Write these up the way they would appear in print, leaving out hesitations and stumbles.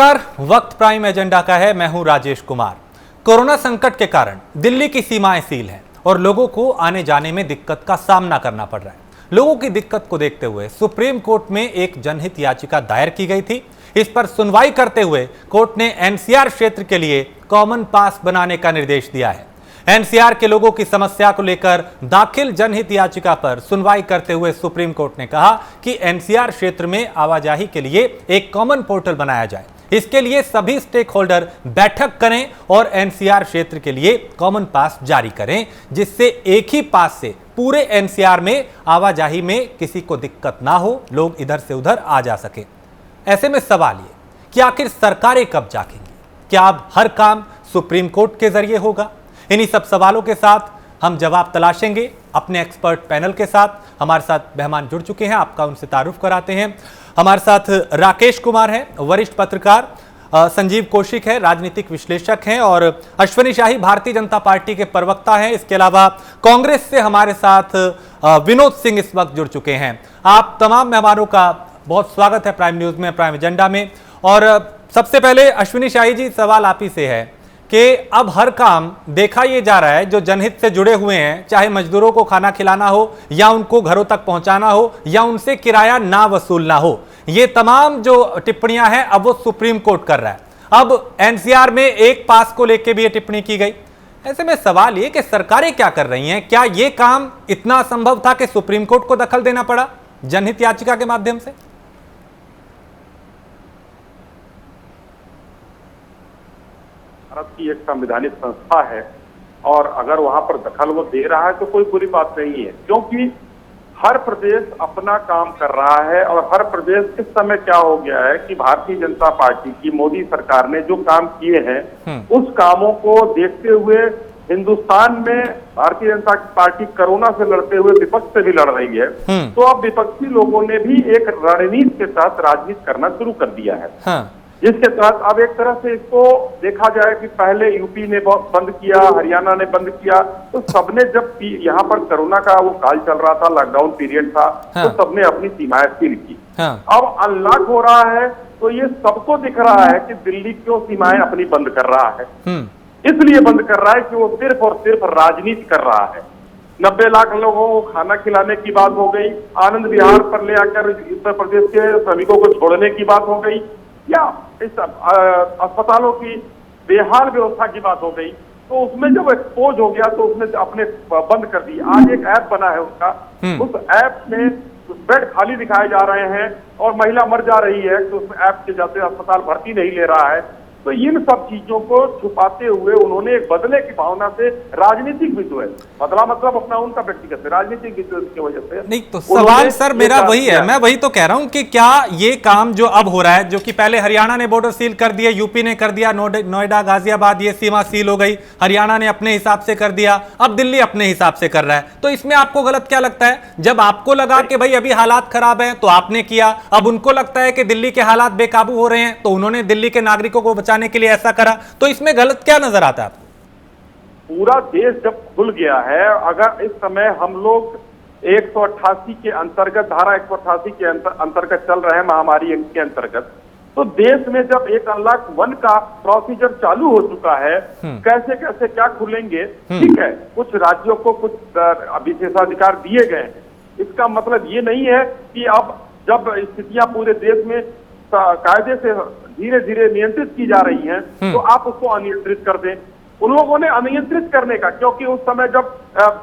नमस्कार, वक्त prime agenda का है। मैं हूं राजेश कुमार। कोरोना संकट के कारण दिल्ली की सीमाएं सील हैं और लोगों को आने जाने में दिक्कत का सामना करना पड़ रहा है। लोगों की दिक्कत को देखते हुए सुप्रीम कोर्ट में एक जनहित याचिका दायर की गई थी। इस पर सुनवाई करते हुए कोर्ट ने एनसीआर क्षेत्र के लिए कॉमन पास बनाने का निर्देश दिया है। एनसीआर के लोगों की समस्या को लेकर दाखिल जनहित याचिका पर सुनवाई करते हुए सुप्रीम कोर्ट ने कहा कि एनसीआर क्षेत्र में आवाजाही के लिए एक कॉमन पोर्टल बनाया जाए। इसके लिए सभी स्टेक होल्डर बैठक करें और एनसीआर क्षेत्र के लिए कॉमन पास जारी करें, जिससे एक ही पास से पूरे एनसीआर में आवाजाही में किसी को दिक्कत ना हो, लोग इधर से उधर आ जा सके। ऐसे में सवाल ये कि आखिर सरकारें कब जागेंगी? क्या अब हर काम सुप्रीम कोर्ट के जरिए होगा? इन्हीं सब सवालों के साथ हम जवाब तलाशेंगे अपने एक्सपर्ट पैनल के साथ। हमारे साथ मेहमान जुड़ चुके हैं, आपका उनसे तारुफ कराते हैं। हमारे साथ राकेश कुमार हैं, वरिष्ठ पत्रकार, संजीव कौशिक है, राजनीतिक विश्लेषक हैं, और अश्वनी शाही भारतीय जनता पार्टी के प्रवक्ता हैं। इसके अलावा कांग्रेस से हमारे साथ विनोद सिंह इस वक्त जुड़ चुके हैं। आप तमाम मेहमानों का बहुत स्वागत है प्राइम न्यूज में, प्राइम एजेंडा में। और सबसे पहले अश्वनी शाही जी, सवाल आप ही से है कि अब हर काम देखा ये जा रहा है जो जनहित से जुड़े हुए हैं, चाहे मजदूरों को खाना खिलाना हो या उनको घरों तक पहुंचाना हो या उनसे किराया ना वसूलना हो, ये तमाम जो टिप्पणियां हैं अब वो सुप्रीम कोर्ट कर रहा है। अब एनसीआर में एक पास को लेकर भी ये टिप्पणी की गई। ऐसे में सवाल ये कि सरकारें क्या कर रही हैं? क्या ये काम इतना संभव था कि सुप्रीम कोर्ट को दखल देना पड़ा जनहित याचिका के माध्यम से? भारत की एक संवैधानिक संस्था है और अगर वहां पर दखल वो दे रहा है तो कोई बुरी बात नहीं है, क्योंकि हर प्रदेश अपना काम कर रहा है। और हर प्रदेश इस समय क्या हो गया है कि भारतीय जनता पार्टी की मोदी सरकार ने जो काम किए हैं उस कामों को देखते हुए हिंदुस्तान में भारतीय जनता पार्टी कोरोना से लड़ते हुए विपक्ष से भी लड़ रही है। तो अब विपक्षी लोगों ने भी एक रणनीति के साथ राजनीति करना शुरू कर दिया है, जिसके तहत अब एक तरह से इसको देखा जाए कि पहले यूपी ने बंद किया, हरियाणा ने बंद किया, तो सबने जब यहाँ पर कोरोना का वो काल चल रहा था, लॉकडाउन पीरियड था, तो सबने अपनी सीमाएं सील की। अब अनलॉक हो रहा है तो ये सबको दिख रहा है कि दिल्ली क्यों सीमाएं अपनी बंद कर रहा है। इसलिए बंद कर रहा है कि वो सिर्फ और सिर्फ राजनीति कर रहा है। 90 लाख लोगों को खाना खिलाने की बात हो गई, आनंद विहार पर ले आकर उत्तर प्रदेश के श्रमिकों को छोड़ने की बात हो गई, या इस अस्पतालों की बेहाल व्यवस्था की बात हो गई। तो उसमें जब एक्सपोज हो गया तो उसने अपने बंद कर दी। आज एक ऐप बना है उसका, उस ऐप में बेड खाली दिखाए जा रहे हैं और महिला मर जा रही है तो उस ऐप के जाते अस्पताल भर्ती नहीं ले रहा है। तो इन सब चीजों को छुपाते हुए उन्होंने एक बदले की भावना से राजनीतिक विद्वेष, बदला मतलब अपना उनका व्यक्तिगत राजनीतिक विद्वेष की वजह से नहीं। तो सवाल सर मेरा वही है, मैं वही तो कह रहा हूं कि क्या ये काम जो अब हो रहा है, जो कि पहले हरियाणा ने बॉर्डर सील कर दिया, यूपी ने कर दिया, नोएडा गाजियाबाद ये सीमा सील हो गई, हरियाणा ने अपने हिसाब से कर दिया, अब दिल्ली अपने हिसाब से कर रहा है, तो इसमें आपको गलत क्या लगता है? जब आपको लगा कि भाई अभी हालात खराब है तो आपने किया, अब उनको लगता है कि दिल्ली के हालात बेकाबू हो रहे हैं तो उन्होंने दिल्ली के नागरिकों को बचाने के लिए ऐसा करा, तो इसमें गलत क्या नजर आता है आपको? पूरा देश जब खुल गया है, अगर इस समय हम लोग 188 के अंतर्गत, धारा 188 के अंतर्गत चल रहे हैं, महामारी के अंतर्गत, तो देश में जब एक अनलॉक 1 का प्रोसीजर चालू हो चुका है, कैसे कैसे क्या खुलेंगे, ठीक है, कुछ राज्यों को कुछ विशेषाधिकार दिए गए हैं। इसका मतलब ये नहीं है कि अब जब स्थितियां पूरे देश में कायदे से धीरे धीरे नियंत्रित की जा रही हैं तो आप उसको अनियंत्रित कर दें। उन लोगों ने अनियंत्रित करने का, क्योंकि उस समय जब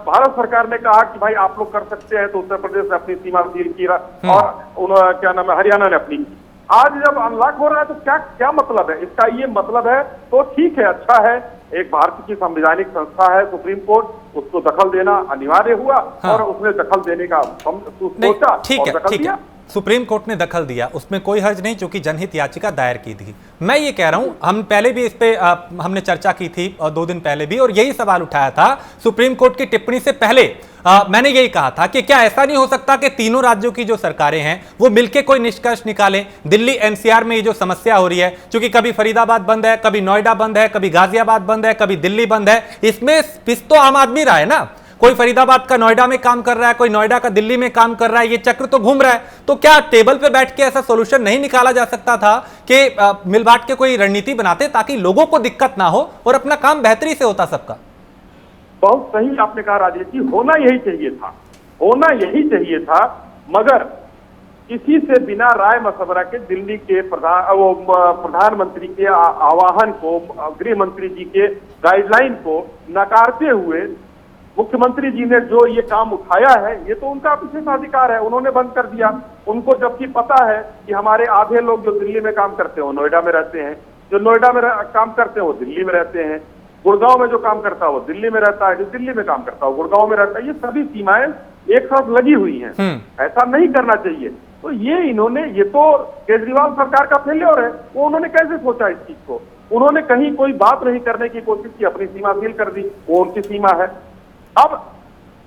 भारत सरकार ने कहा कि भाई आप लोग कर सकते हैं, तो उत्तर प्रदेश ने अपनी सीमा सील की और क्या नाम है, हरियाणा ने अपनी। आज जब अनलॉक हो रहा है तो क्या क्या मतलब है इसका? ये मतलब है तो ठीक है, अच्छा है, एक भारत की संवैधानिक संस्था है सुप्रीम कोर्ट, उसको दखल देना अनिवार्य हुआ और उसने दखल देने का सोचा और दखल दिया। सुप्रीम कोर्ट ने दखल दिया, उसमें कोई हर्ज नहीं, क्योंकि जनहित याचिका दायर की थी। मैं ये कह रहा हूं, हम पहले भी इस पे हमने चर्चा की थी और 2 दिन पहले भी, और यही सवाल उठाया था सुप्रीम कोर्ट की टिप्पणी से पहले। मैंने यही कहा था कि क्या ऐसा नहीं हो सकता कि तीनों राज्यों की जो सरकारें हैं वो मिलकर कोई निष्कर्ष निकालें? दिल्ली एनसीआर में ये जो समस्या हो रही है, क्योंकि कभी फरीदाबाद बंद है, कभी नोएडा बंद है, कभी गाजियाबाद बंद है, कभी दिल्ली बंद है, इसमें पिस तो आम आदमी रहा है ना। कोई फरीदाबाद का नोएडा में काम कर रहा है, कोई नोएडा का दिल्ली में काम कर रहा है, ये चक्र तो घूम रहा है। तो क्या टेबल पे बैठ के ऐसा सोल्यूशन नहीं निकाला जा सकता था कि मिल बांट के कोई रणनीति बनाते ताकि लोगों को दिक्कत ना हो और अपना काम बेहतरी से होता सबका? बहुत सही आपने कहा राजेश जी, होना यही चाहिए था, होना यही चाहिए था। मगर किसी से बिना राय मशवरा के दिल्ली के प्रधानमंत्री के आह्वान को, गृह मंत्री जी के गाइडलाइन को नकारते हुए मुख्यमंत्री जी ने जो ये काम उठाया है, ये तो उनका विशेषाधिकार है, उन्होंने बंद कर दिया। उनको जबकि पता है कि हमारे आधे लोग जो दिल्ली में काम करते हैं वो नोएडा में रहते हैं, जो नोएडा में काम करते हैं वो दिल्ली में रहते हैं, गुड़गांव में जो काम करता है वो दिल्ली में रहता है, जो दिल्ली में काम करता है वो गुड़गांव में रहता है। ये सभी सीमाएं एक साथ लगी हुई हैं। ऐसा नहीं करना चाहिए। तो ये तो केजरीवाल सरकार का फेल्योर है। वो उन्होंने कैसे सोचा इस चीज को? उन्होंने कहीं कोई बात नहीं करने की कोशिश की, अपनी सीमा सील कर दी, वो उनकी सीमा है। अब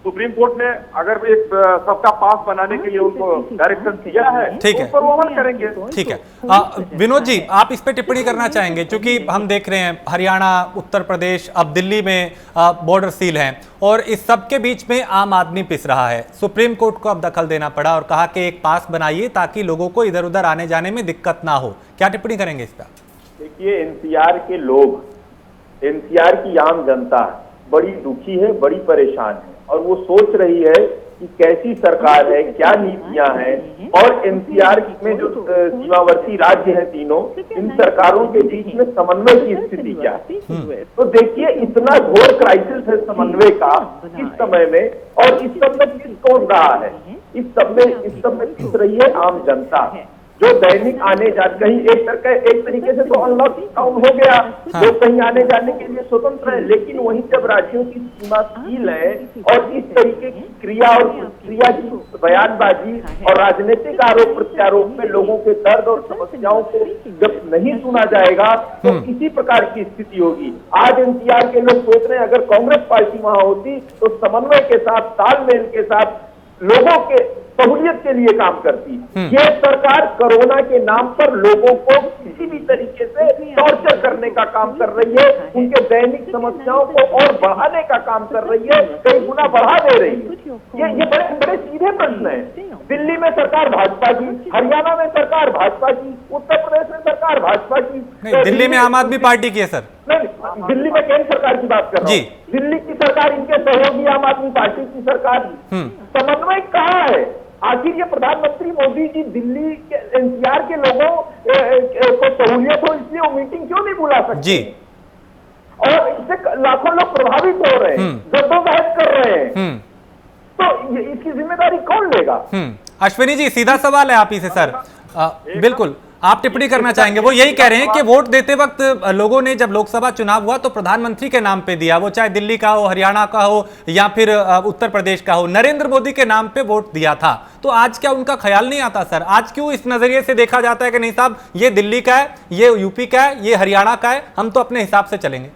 सुप्रीम कोर्ट ने अगर एक सबका पास बनाने के लिए उनको डायरेक्शन दिया है, ठीक है, तो वो अमल करेंगे। ठीक है। विनोद जी, आप इस पे टिप्पणी करना चाहेंगे? क्योंकि हम देख रहे हैं हरियाणा, उत्तर प्रदेश, अब दिल्ली में बॉर्डर सील हैं और इस सब के बीच में आम आदमी पिस रहा है। सुप्रीम कोर्ट को अब दखल देना पड़ा और कहा कि एक पास बनाइए ताकि लोगों को इधर उधर आने जाने में दिक्कत ना हो। क्या टिप्पणी करेंगे इस पर? देखिए, एनसीआर के लोग, एनसीआर की आम जनता बड़ी दुखी है, बड़ी परेशान है और वो सोच रही है कि कैसी सरकार है, क्या नीतियां हैं और एनसीआर में जो सीमावर्ती राज्य हैं तीनों, इन सरकारों के बीच में समन्वय की स्थिति क्या है। तो देखिए, इतना घोर क्राइसिस है समन्वय का इस समय में, और इस सब में किस कौन रहा है? इस सब में किस रही है? आम जनता, जो दैनिक आने जाने, कहीं एक तरीके से तो अनलॉक डाउन हो गया, जो कहीं आने जाने के लिए स्वतंत्र है, लेकिन वहीं जब राज्यों की सीमा सील है और इस तरीके की क्रिया की बयानबाजी और राजनीतिक आरोप प्रत्यारोप में लोगों के दर्द और समस्याओं को जब नहीं सुना जाएगा तो इसी प्रकार की स्थिति होगी। आज एनसीआर के लोग सोच रहे हैं अगर कांग्रेस पार्टी वहां होती तो समन्वय के साथ, तालमेल के साथ लोगों के सहूलियत के लिए काम करती। ये सरकार कोरोना के नाम पर लोगों को किसी भी तरीके से टॉर्चर करने का काम कर रही है, उनके दैनिक समस्याओं को और बढ़ाने का काम कर रही है, कई गुना बढ़ा दे रही है। ये बड़े बड़े सीधे प्रश्न है। दिल्ली में सरकार भाजपा की, हरियाणा में सरकार भाजपा की, उत्तर प्रदेश में सरकार भाजपा की। नहीं, दिल्ली में आम आदमी पार्टी की है सर। नहीं, दिल्ली में केंद्र सरकार की बात कर रहा हूँ। दिल्ली की सरकार, इनके सहयोगी आम आदमी पार्टी की सरकार। समन्वय कहाँ है? आखिर ये प्रधानमंत्री मोदी जी दिल्ली के एनसीआर के लोगों को सहूलियत हो इसलिए वो मीटिंग क्यों नहीं बुला सकते जी? और इससे लाखों लोग प्रभावित हो रहे हैं, जद्दोजहद कर रहे हैं, तो इसकी जिम्मेदारी कौन लेगा? अश्विनी जी, सीधा सवाल है आप ही से सर। बिल्कुल, आप टिप्पणी करना चाहेंगे? वो यही कह रहे हैं कि वोट देते वक्त लोगों ने, जब लोकसभा चुनाव हुआ तो प्रधानमंत्री के नाम पे दिया, वो चाहे दिल्ली का हो, हरियाणा का हो या फिर उत्तर प्रदेश का हो, नरेंद्र मोदी के नाम पे वोट दिया था। तो आज क्या उनका ख्याल नहीं आता सर? आज क्यों इस नजरिए से देखा जाता है कि नहीं साहब, ये दिल्ली का है, ये यूपी का है, ये हरियाणा का है, हम तो अपने हिसाब से चलेंगे?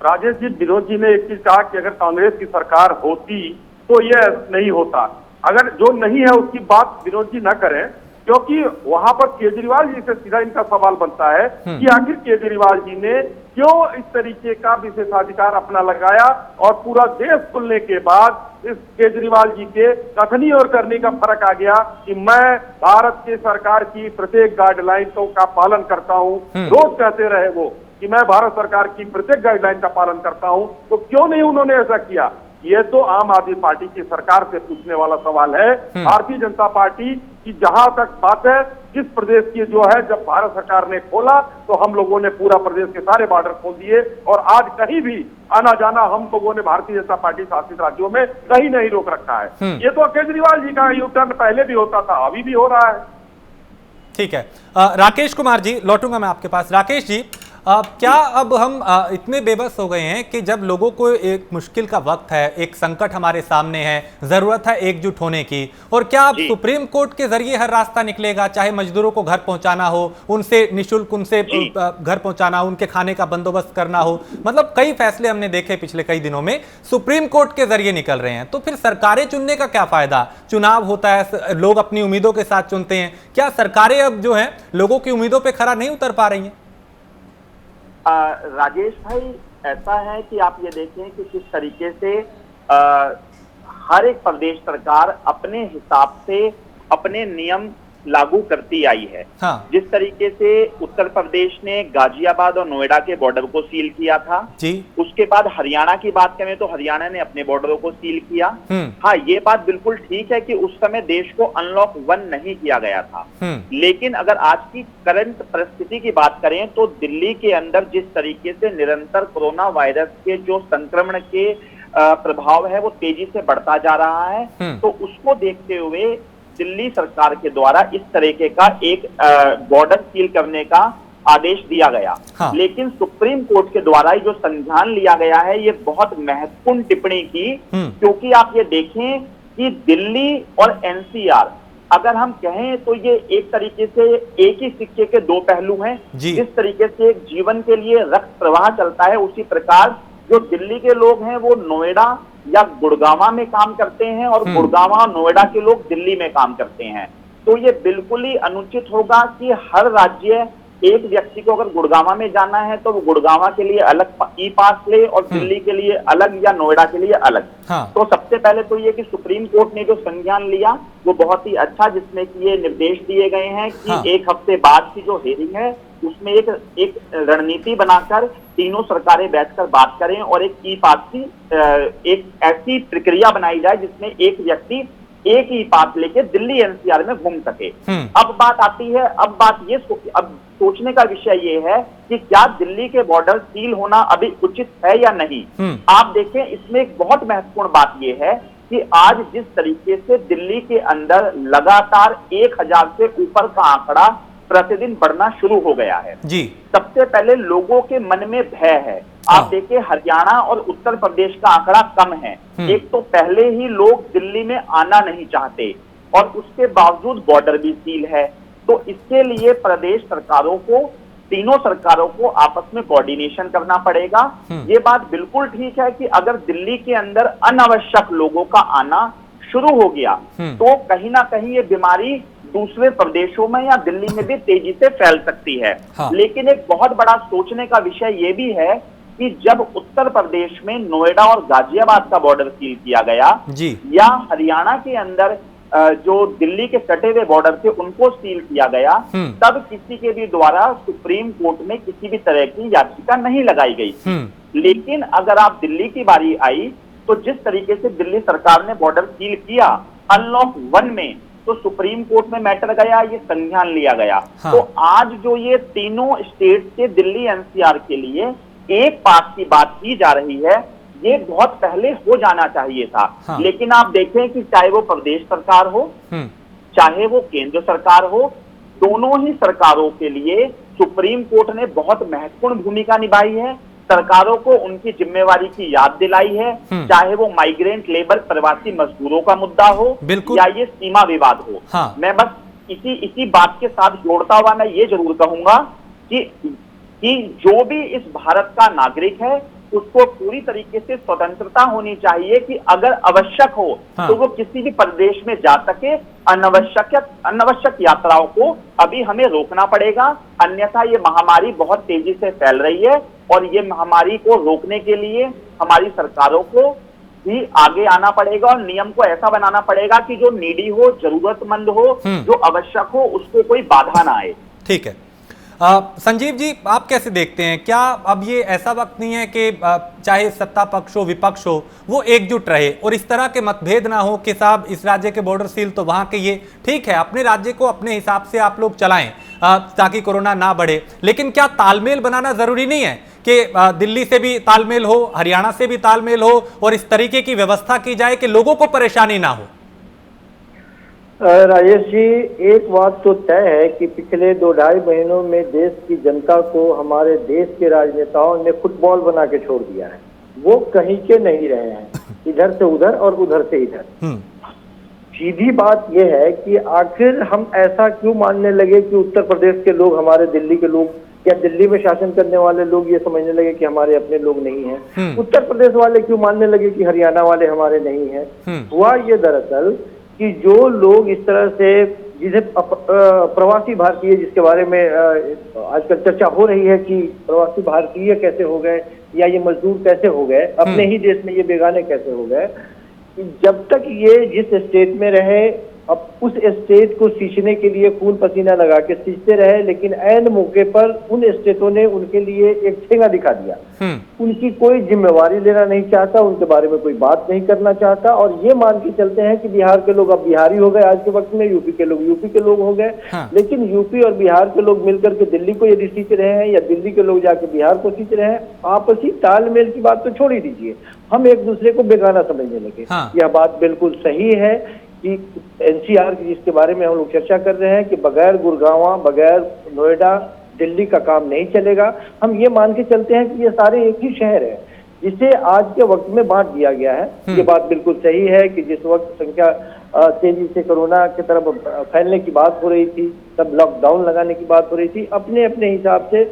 राजेश जी, विनोद जी ने एक चीज कहा कि अगर कांग्रेस की सरकार होती तो ये नहीं होता। अगर जो नहीं है उसकी बात विनोद जी न करें, क्योंकि वहां पर केजरीवाल जी से सीधा इनका सवाल बनता है कि आखिर केजरीवाल जी ने क्यों इस तरीके का विशेषाधिकार अपना लगाया और पूरा देश खुलने के बाद इस केजरीवाल जी के कथनी और करने का फर्क आ गया कि मैं भारत की सरकार की प्रत्येक गाइडलाइन का पालन करता हूं। रोज कहते रहे वो कि मैं भारत सरकार की प्रत्येक गाइडलाइन का पालन करता हूं, तो क्यों नहीं उन्होंने ऐसा किया? ये तो आम आदमी पार्टी की सरकार से पूछने वाला सवाल है। भारतीय जनता पार्टी की जहां तक बात है, जिस प्रदेश की जो है, जब भारत सरकार ने खोला तो हम लोगों ने पूरा प्रदेश के सारे बॉर्डर खोल दिए और आज कहीं भी आना जाना हम लोगों ने भारतीय जनता पार्टी शासित राज्यों में कहीं नहीं रोक रखा है। ये तो केजरीवाल जी का यू टर्न पहले भी होता था, अभी भी हो रहा है। ठीक है, राकेश कुमार जी, लौटूंगा मैं आपके पास। राकेश जी, क्या अब हम इतने बेबस हो गए हैं कि जब लोगों को एक मुश्किल का वक्त है, एक संकट हमारे सामने है, जरूरत है एकजुट होने की, और क्या अब सुप्रीम कोर्ट के जरिए हर रास्ता निकलेगा? चाहे मजदूरों को घर पहुंचाना हो, उनसे निःशुल्क उनसे घर पहुंचाना, उनके खाने का बंदोबस्त करना हो, मतलब कई फैसले हमने देखे पिछले कई दिनों में सुप्रीम कोर्ट के जरिए निकल रहे हैं। तो फिर सरकारें चुनने का क्या फायदा? चुनाव होता है, लोग अपनी उम्मीदों के साथ चुनते हैं, क्या सरकारें अब जो है लोगों की उम्मीदों पर खरा नहीं उतर पा रही हैं? राजेश भाई, ऐसा है कि आप ये देखें कि किस तरीके से हर एक प्रदेश सरकार अपने हिसाब से अपने नियम लागू करती आई है। हाँ। जिस तरीके से उत्तर प्रदेश ने गाजियाबाद और नोएडा के बॉर्डर को सील किया था जी। उसके बाद हरियाणा की बात करें तो हरियाणा ने अपने बॉर्डरों को सील किया। हाँ, ये बात बिल्कुल ठीक है कि उस समय देश को अनलॉक 1 नहीं किया गया था, लेकिन अगर आज की करंट परिस्थिति की बात करें तो दिल्ली के अंदर जिस तरीके से निरंतर कोरोना वायरस के जो संक्रमण के प्रभाव है वो तेजी से बढ़ता जा रहा है, तो उसको देखते हुए दिल्ली सरकार के द्वारा इस तरीके का एक बॉर्डर सील करने का आदेश दिया गया। हाँ। लेकिन सुप्रीम कोर्ट के द्वारा जो संज्ञान लिया गया है ये बहुत महत्वपूर्ण टिप्पणी की, क्योंकि आप ये देखें कि दिल्ली और एनसीआर अगर हम कहें तो ये एक तरीके से एक ही सिक्के के दो पहलू हैं। जिस तरीके से एक जीवन के लिए रक्त प्रवाह चलता है उसी प्रकार जो दिल्ली के लोग हैं वो नोएडा या गुड़गांव में काम करते हैं और गुड़गांव और नोएडा के लोग दिल्ली में काम करते हैं। तो ये बिल्कुल ही अनुचित होगा कि हर राज्य एक व्यक्ति को अगर गुड़गांव में जाना है तो वो गुड़गांव के लिए अलग ई पास ले और दिल्ली के लिए अलग या नोएडा के लिए अलग। हाँ। तो सबसे पहले तो ये कि सुप्रीम कोर्ट ने जो संज्ञान लिया वो बहुत ही अच्छा, जिसमें कि ये निर्देश दिए गए हैं कि हाँ। एक हफ्ते बाद की जो हेयरिंग है उसमें एक रणनीति बनाकर तीनों सरकारें बैठकर बात करें और एक ई पास की एक ऐसी प्रक्रिया बनाई जाए जिसमें एक व्यक्ति एक ही पास लेके दिल्ली एनसीआर में घूम सके। अब बात आती है, अब सोचने का विषय ये है कि क्या दिल्ली के बॉर्डर सील होना अभी उचित है या नहीं। आप देखें, इसमें एक बहुत महत्वपूर्ण बात ये है कि आज जिस तरीके से दिल्ली के अंदर लगातार 1000 से ऊपर का आंकड़ा प्रतिदिन बढ़ना शुरू हो गया है जी। सबसे पहले लोगों के मन में भय है। हाँ। आप देखिए हरियाणा और उत्तर प्रदेश का आंकड़ा कम है। एक तो पहले ही लोग दिल्ली में आना नहीं चाहते और उसके बावजूद बॉर्डर भी सील है, तो इसके लिए प्रदेश सरकारों को, तीनों सरकारों को आपस में कोऑर्डिनेशन करना पड़ेगा। ये बात बिल्कुल ठीक है कि अगर दिल्ली के अंदर अनावश्यक लोगों का आना शुरू हो गया तो कहीं ना कहीं ये बीमारी दूसरे प्रदेशों में या दिल्ली में भी तेजी से फैल सकती है। हाँ। लेकिन एक बहुत बड़ा सोचने का विषय ये भी है कि जब उत्तर प्रदेश में नोएडा और गाजियाबाद का बॉर्डर सील किया गया जी, या हरियाणा के अंदर जो दिल्ली के कटे हुए बॉर्डर थे उनको सील किया गया, तब किसी के भी द्वारा सुप्रीम कोर्ट में किसी भी तरह की याचिका नहीं लगाई गई। लेकिन अगर आप दिल्ली की बारी आई तो जिस तरीके से दिल्ली सरकार ने बॉर्डर सील किया अनलॉक 1 में, तो सुप्रीम कोर्ट में मैटर गया, ये संज्ञान लिया गया। हाँ। तो आज जो ये तीनों स्टेट के दिल्ली एनसीआर के लिए एक पास की बात की जा रही है, ये बहुत पहले हो जाना चाहिए था। हाँ। लेकिन आप देखें कि चाहे वो प्रदेश सरकार हो चाहे वो केंद्र सरकार हो, दोनों ही सरकारों के लिए सुप्रीम कोर्ट ने बहुत महत्वपूर्ण भूमिका निभाई है। सरकारों को उनकी जिम्मेवारी की याद दिलाई है, चाहे वो माइग्रेंट लेबर प्रवासी मजदूरों का मुद्दा हो या ये सीमा विवाद हो। हाँ। मैं बस इसी बात के साथ जोड़ता हुआ मैं ये जरूर कहूंगा कि जो भी इस भारत का नागरिक है उसको पूरी तरीके से स्वतंत्रता होनी चाहिए कि अगर आवश्यक हो हाँ। तो वो किसी भी प्रदेश में जा सके। अनावश्यक यात्राओं को अभी हमें रोकना पड़ेगा, अन्यथा ये महामारी बहुत तेजी से फैल रही है और ये महामारी को रोकने के लिए हमारी सरकारों को भी आगे आना पड़ेगा और नियम को ऐसा बनाना पड़ेगा कि जो नीडी हो, जरूरतमंद हो, जो आवश्यक हो, उसको कोई बाधा ना आए। ठीक है। संजीव जी, आप कैसे देखते हैं, क्या अब ये ऐसा वक्त नहीं है कि चाहे सत्ता पक्ष हो विपक्ष हो वो एकजुट रहे और इस तरह के मतभेद ना हो कि साहब इस राज्य के बॉर्डर सील तो वहां के ये ठीक है, अपने राज्य को अपने हिसाब से आप लोग चलाएं ताकि कोरोना ना बढ़े, लेकिन क्या तालमेल बनाना जरूरी नहीं है कि दिल्ली से भी तालमेल हो, हरियाणा से भी तालमेल हो और इस तरीके की व्यवस्था की जाए कि लोगों को परेशानी ना हो? राजेश जी, एक बात तो तय है कि पिछले 2-2.5 महीनों में देश की जनता को हमारे देश के राजनेताओं ने फुटबॉल बना के छोड़ दिया है। वो कहीं के नहीं रहे हैं, इधर से उधर और उधर से इधर। सीधी बात यह है कि आखिर हम ऐसा क्यों मानने लगे कि उत्तर प्रदेश के लोग हमारे दिल्ली के लोग या दिल्ली में शासन करने वाले लोग ये समझने लगे कि हमारे अपने लोग नहीं हैं। उत्तर प्रदेश वाले क्यों मानने लगे कि हरियाणा वाले हमारे नहीं हैं। हुआ ये दरअसल कि जो लोग इस तरह से जिसे प्रवासी भारतीय, जिसके बारे में आजकल चर्चा हो रही है कि प्रवासी भारतीय कैसे हो गए या ये मजदूर कैसे हो गए, अपने ही देश में ये बेगाने कैसे हो गए। जब तक ये जिस स्टेट में रहे, अब उस स्टेट को सींचने के लिए खून पसीना लगा के सींचते रहे, लेकिन ऐन मौके पर उन स्टेटों ने उनके लिए एक ठेंगा दिखा दिया। उनकी कोई जिम्मेवारी लेना नहीं चाहता, उनके बारे में कोई बात नहीं करना चाहता, और ये मान के चलते हैं कि बिहार के लोग अब बिहारी हो गए आज के वक्त में, यूपी के लोग यूपी के लोग हो गए। लेकिन यूपी और बिहार के लोग मिलकर के दिल्ली को यदि सींच रहे हैं या दिल्ली के लोग जाके बिहार को सींच रहे हैं, आपसी तालमेल की बात तो छोड़ ही दीजिए, हम एक दूसरे को बेगाना समझने लगे। यह बात बिल्कुल सही है कि एनसीआर जिसके बारे में हम लोग चर्चा कर रहे हैं कि बगैर गुड़गांव, बगैर नोएडा, दिल्ली का काम नहीं चलेगा। हम ये मान के चलते हैं कि ये सारे एक ही शहर है जिसे आज के वक्त में बांट दिया गया है। ये बात बिल्कुल सही है कि जिस वक्त संख्या तेजी से कोरोना की तरफ फैलने की बात हो रही थी, तब लॉकडाउन लगाने की बात हो रही थी। अपने अपने हिसाब से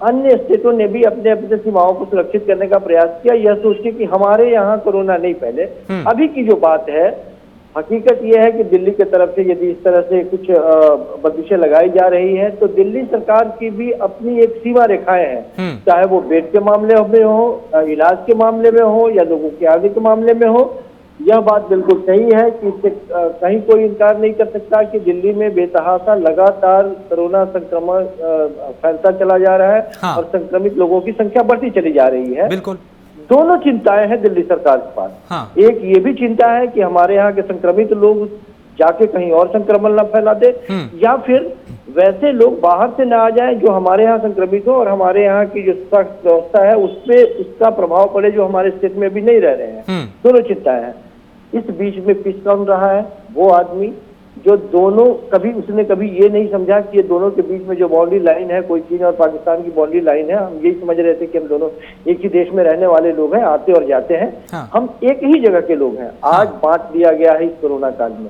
अन्य स्टेटों ने भी अपने अपने सीमाओं को सुरक्षित करने का प्रयास किया, यह सोच के कि हमारे यहाँ कोरोना नहीं फैले। अभी की जो बात है, हकीकत यह है कि दिल्ली की तरफ से यदि इस तरह से कुछ बंदिशें लगाई जा रही हैं, तो दिल्ली सरकार की भी अपनी एक सीमा रेखाएं हैं, चाहे वो बेड के मामले में हो, इलाज के मामले में हो, या लोगों के आगे के मामले में हो। यह बात बिल्कुल सही है कि इससे कहीं कोई इनकार नहीं कर सकता कि दिल्ली में बेतहाशा लगातार कोरोना संक्रमण फैलता चला जा रहा है और संक्रमित लोगों की संख्या बढ़ती चली जा रही है। बिल्कुल दोनों चिंताएं हैं दिल्ली सरकार के पास। एक ये भी चिंता है कि हमारे यहाँ के संक्रमित लोग जाके कहीं और संक्रमण न फैला दे, या फिर वैसे लोग बाहर से न आ जाएं जो हमारे यहाँ संक्रमित हो और हमारे यहाँ की जो स्वास्थ्य व्यवस्था है उस पे उसका प्रभाव पड़े जो हमारे स्टेट में भी नहीं रह रहे हैं। दोनों चिंताएं हैं। इस बीच में पिस कौन रहा है? वो आदमी जो दोनों, उसने कभी ये नहीं समझा कि ये दोनों के बीच में जो बाउंड्री लाइन है, कोई चीन और पाकिस्तान की बाउंड्री लाइन है। हम यही समझ रहे थे कि हम दोनों एक ही देश में रहने वाले लोग हैं, आते और जाते हैं, हम एक ही जगह के लोग हैं। आज बांट दिया गया है इस कोरोना काल में।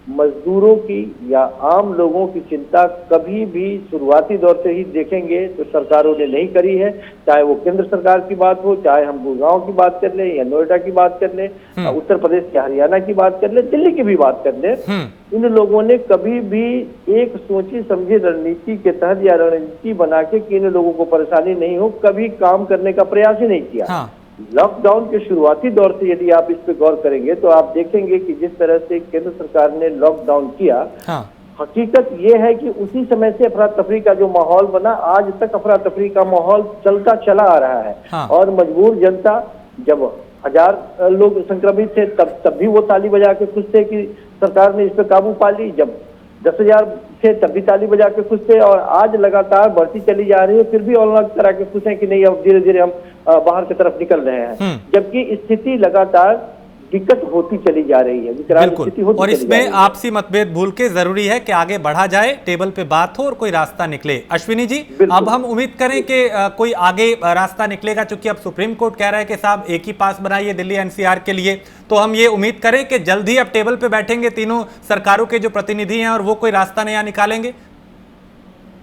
मजदूरों की या आम लोगों की चिंता कभी भी शुरुआती दौर से ही देखेंगे तो सरकारों ने नहीं करी है, चाहे वो केंद्र सरकार की बात हो, चाहे हम गुड़गांव की बात कर ले या नोएडा की बात कर ले, उत्तर प्रदेश या हरियाणा की बात कर ले, दिल्ली की भी बात कर ले। इन लोगों ने कभी भी एक सोची समझी रणनीति के तहत या रणनीति बना के कि इन लोगों को परेशानी नहीं हो, कभी काम करने का प्रयास ही नहीं किया। लॉकडाउन के शुरुआती दौर से यदि आप इस पे गौर करेंगे तो आप देखेंगे कि जिस तरह से केंद्र सरकार ने लॉकडाउन किया, हकीकत ये है कि उसी समय से अफरा तफरी का जो माहौल बना, आज तक अफरा तफरी का माहौल चलता चला आ रहा है। और मजबूर जनता, जब 1000 लोग संक्रमित थे तब भी वो ताली बजा के खुश थे कि सरकार ने इस पे काबू पा ली, जब 10,000 थे तब भी ताली बजा के खुश थे, और आज लगातार बढ़ती चली जा रही है, फिर भी अलग तरह के खुश हैं कि नहीं अब धीरे धीरे हम बाहर की तरफ निकल रहे हैं। जबकि स्थिति लगातार दिक्कत होती चली जा रही है, बिल्कुल। और इसमें आपसी मतभेद भूल के जरूरी है कि आगे बढ़ा जाए, टेबल पे बात हो और कोई रास्ता निकले। अश्विनी जी, अब हम उम्मीद करें कि कोई आगे रास्ता निकलेगा, क्योंकि अब सुप्रीम कोर्ट कह रहा है कि साहब एक ही पास बनाइए दिल्ली एनसीआर के लिए, तो हम ये उम्मीद करें कि जल्द ही अब टेबल पे बैठेंगे तीनों सरकारों के जो प्रतिनिधि हैं और वो कोई रास्ता नया निकालेंगे।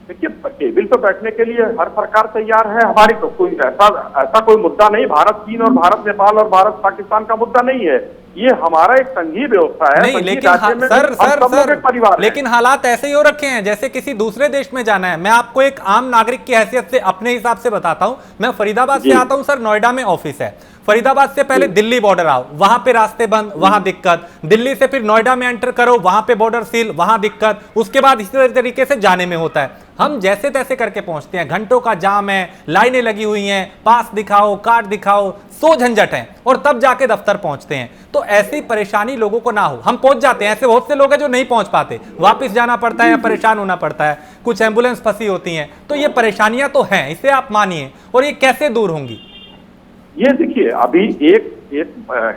देखिए, टेबल पर बैठने के लिए हर सरकार तैयार है। हमारी तो कोई ऐसा कोई मुद्दा नहीं, भारत चीन और भारत नेपाल और भारत पाकिस्तान का मुद्दा नहीं है। ये हमारा एक संघीय व्यवस्था है। नहीं, लेकिन सर, लेकिन हालात ऐसे ही हो रखे हैं जैसे किसी दूसरे देश में जाना है। मैं आपको एक आम नागरिक की हैसियत से अपने हिसाब से बताता हूं। मैं फरीदाबाद से आता हूं सर, नोएडा में ऑफिस है। फरीदाबाद से पहले दिल्ली बॉर्डर आओ, वहां पे रास्ते बंद, वहां दिक्कत। दिल्ली से फिर नोएडा में एंटर करो, वहां पे बॉर्डर सील, वहां दिक्कत। उसके बाद इसी तरीके से जाने में होता है। हम जैसे तैसे करके पहुंचते हैं, घंटों का जाम है, लाइनें लगी हुई हैं, पास दिखाओ, कार्ड दिखाओ, सो झंझट है, और तब जाके दफ्तर पहुंचते हैं। तो ऐसी परेशानी लोगों को ना हो। हम पहुंच जाते हैं, ऐसे बहुत से लोग हैं जो नहीं पहुंच पाते, वापस जाना पड़ता है या परेशान होना पड़ता है, कुछ एम्बुलेंस फंसी होती हैं। तो ये परेशानियां तो हैं, इसे आप मानिए, और ये कैसे दूर होंगी? ये देखिए, अभी एक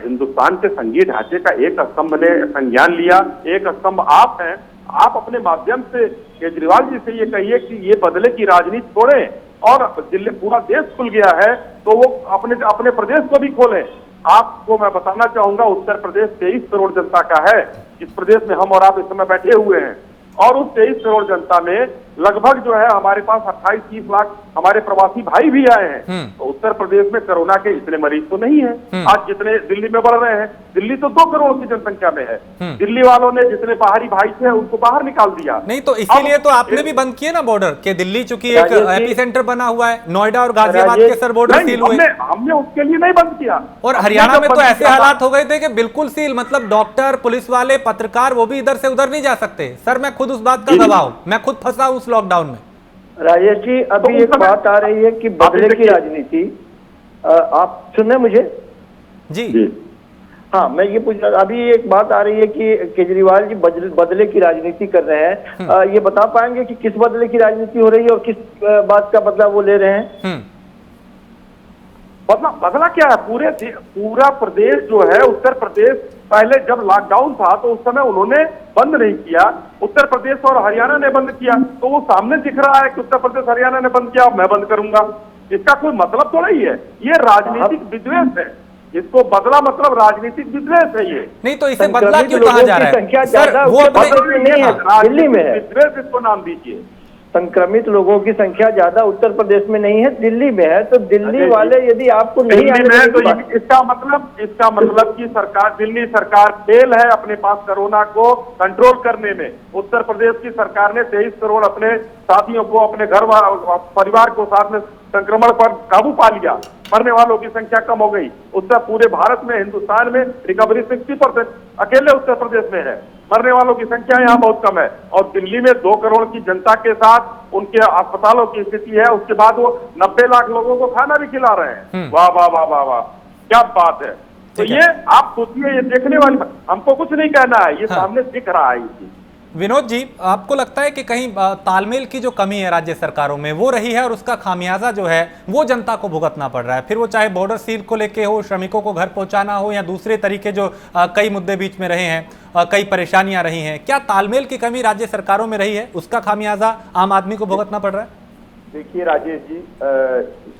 हिंदुस्तान के संघीय ढांचे का एक स्तंभ ने संज्ञान लिया, एक स्तंभ आप हैं। आप अपने माध्यम से केजरीवाल जी से ये कहिए कि ये बदले की राजनीति छोड़ें, और दिल्ली पूरा देश खुल गया है तो वो अपने प्रदेश को भी खोलें। आपको मैं बताना चाहूंगा, उत्तर प्रदेश 23 करोड़ जनता का है, जिस प्रदेश में हम और आप इस समय बैठे हुए हैं, और उस 23 करोड़ जनता में लगभग जो है हमारे पास 28-30 लाख हमारे प्रवासी भाई भी आए हैं। तो उत्तर प्रदेश में कोरोना के इतने मरीज तो नहीं है आज जितने दिल्ली में बढ़ रहे हैं। दिल्ली तो 2 करोड़ की जनसंख्या में है। दिल्ली वालों ने जितने बाहरी भाई थे उनको बाहर निकाल दिया। नहीं तो इसीलिए तो आपने भी बंद किए ना बॉर्डर, कि दिल्ली चूंकि एक एपी सेंटर बना हुआ है, नोएडा और गाजियाबाद के सर बॉर्डर सील हुए। हमने उसके लिए नहीं बंद किया। और हरियाणा में तो ऐसे हालात हो गए थे कि बिल्कुल सील, मतलब डॉक्टर, पुलिस वाले, पत्रकार वो भी इधर से उधर नहीं जा सकते। सर मैं खुद उस बात का गवाह हूं, मैं खुद फंसा हूं उस लॉकडाउन में। राजेश जी, अभी एक बात आ रही है कि बदले की राजनीति, आप सुन रहे मुझे? जी हाँ, मैं ये पूछ रहा, अभी एक बात आ रही है कि केजरीवाल जी बदले की राजनीति कर रहे हैं। ये बता पाएंगे कि किस बदले की राजनीति हो रही है और किस बात का बदला वो ले रहे हैं? बदला क्या है? पूरा प्रदेश जो है, उत्तर प्रदेश पहले जब लॉकडाउन था तो उस समय उन्होंने बंद नहीं किया, उत्तर प्रदेश और हरियाणा ने बंद किया। तो वो सामने दिख रहा है कि उत्तर प्रदेश हरियाणा ने बंद किया, मैं बंद करूंगा। इसका कोई मतलब तो नहीं है, ये राजनीतिक विद्वेष है। इसको बदला मतलब राजनीतिक विद्वेष है ये। नहीं तो इसे बदला क्यों कहा जा रहा है? सर वो दिल्ली में है, विद्वेष इसको नाम दीजिए। संक्रमित लोगों की संख्या ज्यादा उत्तर प्रदेश में नहीं है, दिल्ली में है। तो दिल्ली वाले यदि आपको नहीं आने देंगे तो इसका मतलब कि दिल्ली सरकार फेल है अपने पास कोरोना को कंट्रोल करने में। उत्तर प्रदेश की सरकार ने 23 करोड़ अपने साथियों को, अपने घर परिवार को साथ में संक्रमण पर काबू पा लिया, मरने वालों की संख्या कम हो गई। उत्तर पूरे भारत में, हिंदुस्तान में रिकवरी 60%, अकेले उत्तर प्रदेश में है। मरने वालों की संख्या यहाँ बहुत कम है। और दिल्ली में 2 करोड़ की जनता के साथ उनके अस्पतालों की स्थिति है, उसके बाद वो 90 लाख लोगों को खाना भी खिला रहे हैं। वाह वाह वाह वाह वाह, क्या बात है। तो ये आप सोचिए, ये देखने वाली, हमको कुछ नहीं कहना है, ये सामने दिख रहा है। ये विनोद जी, आपको लगता है कि कहीं तालमेल की जो कमी है राज्य सरकारों में वो रही है और उसका खामियाजा जो है वो जनता को भुगतना पड़ रहा है? फिर वो चाहे बॉर्डर सील को लेके हो, श्रमिकों को घर पहुंचाना हो, या दूसरे तरीके जो कई मुद्दे बीच में रहे हैं, कई परेशानियां रही हैं, क्या तालमेल की कमी राज्य सरकारों में रही है? उसका खामियाजा आम आदमी को भुगतना पड़ रहा है? देखिए राजेश जी,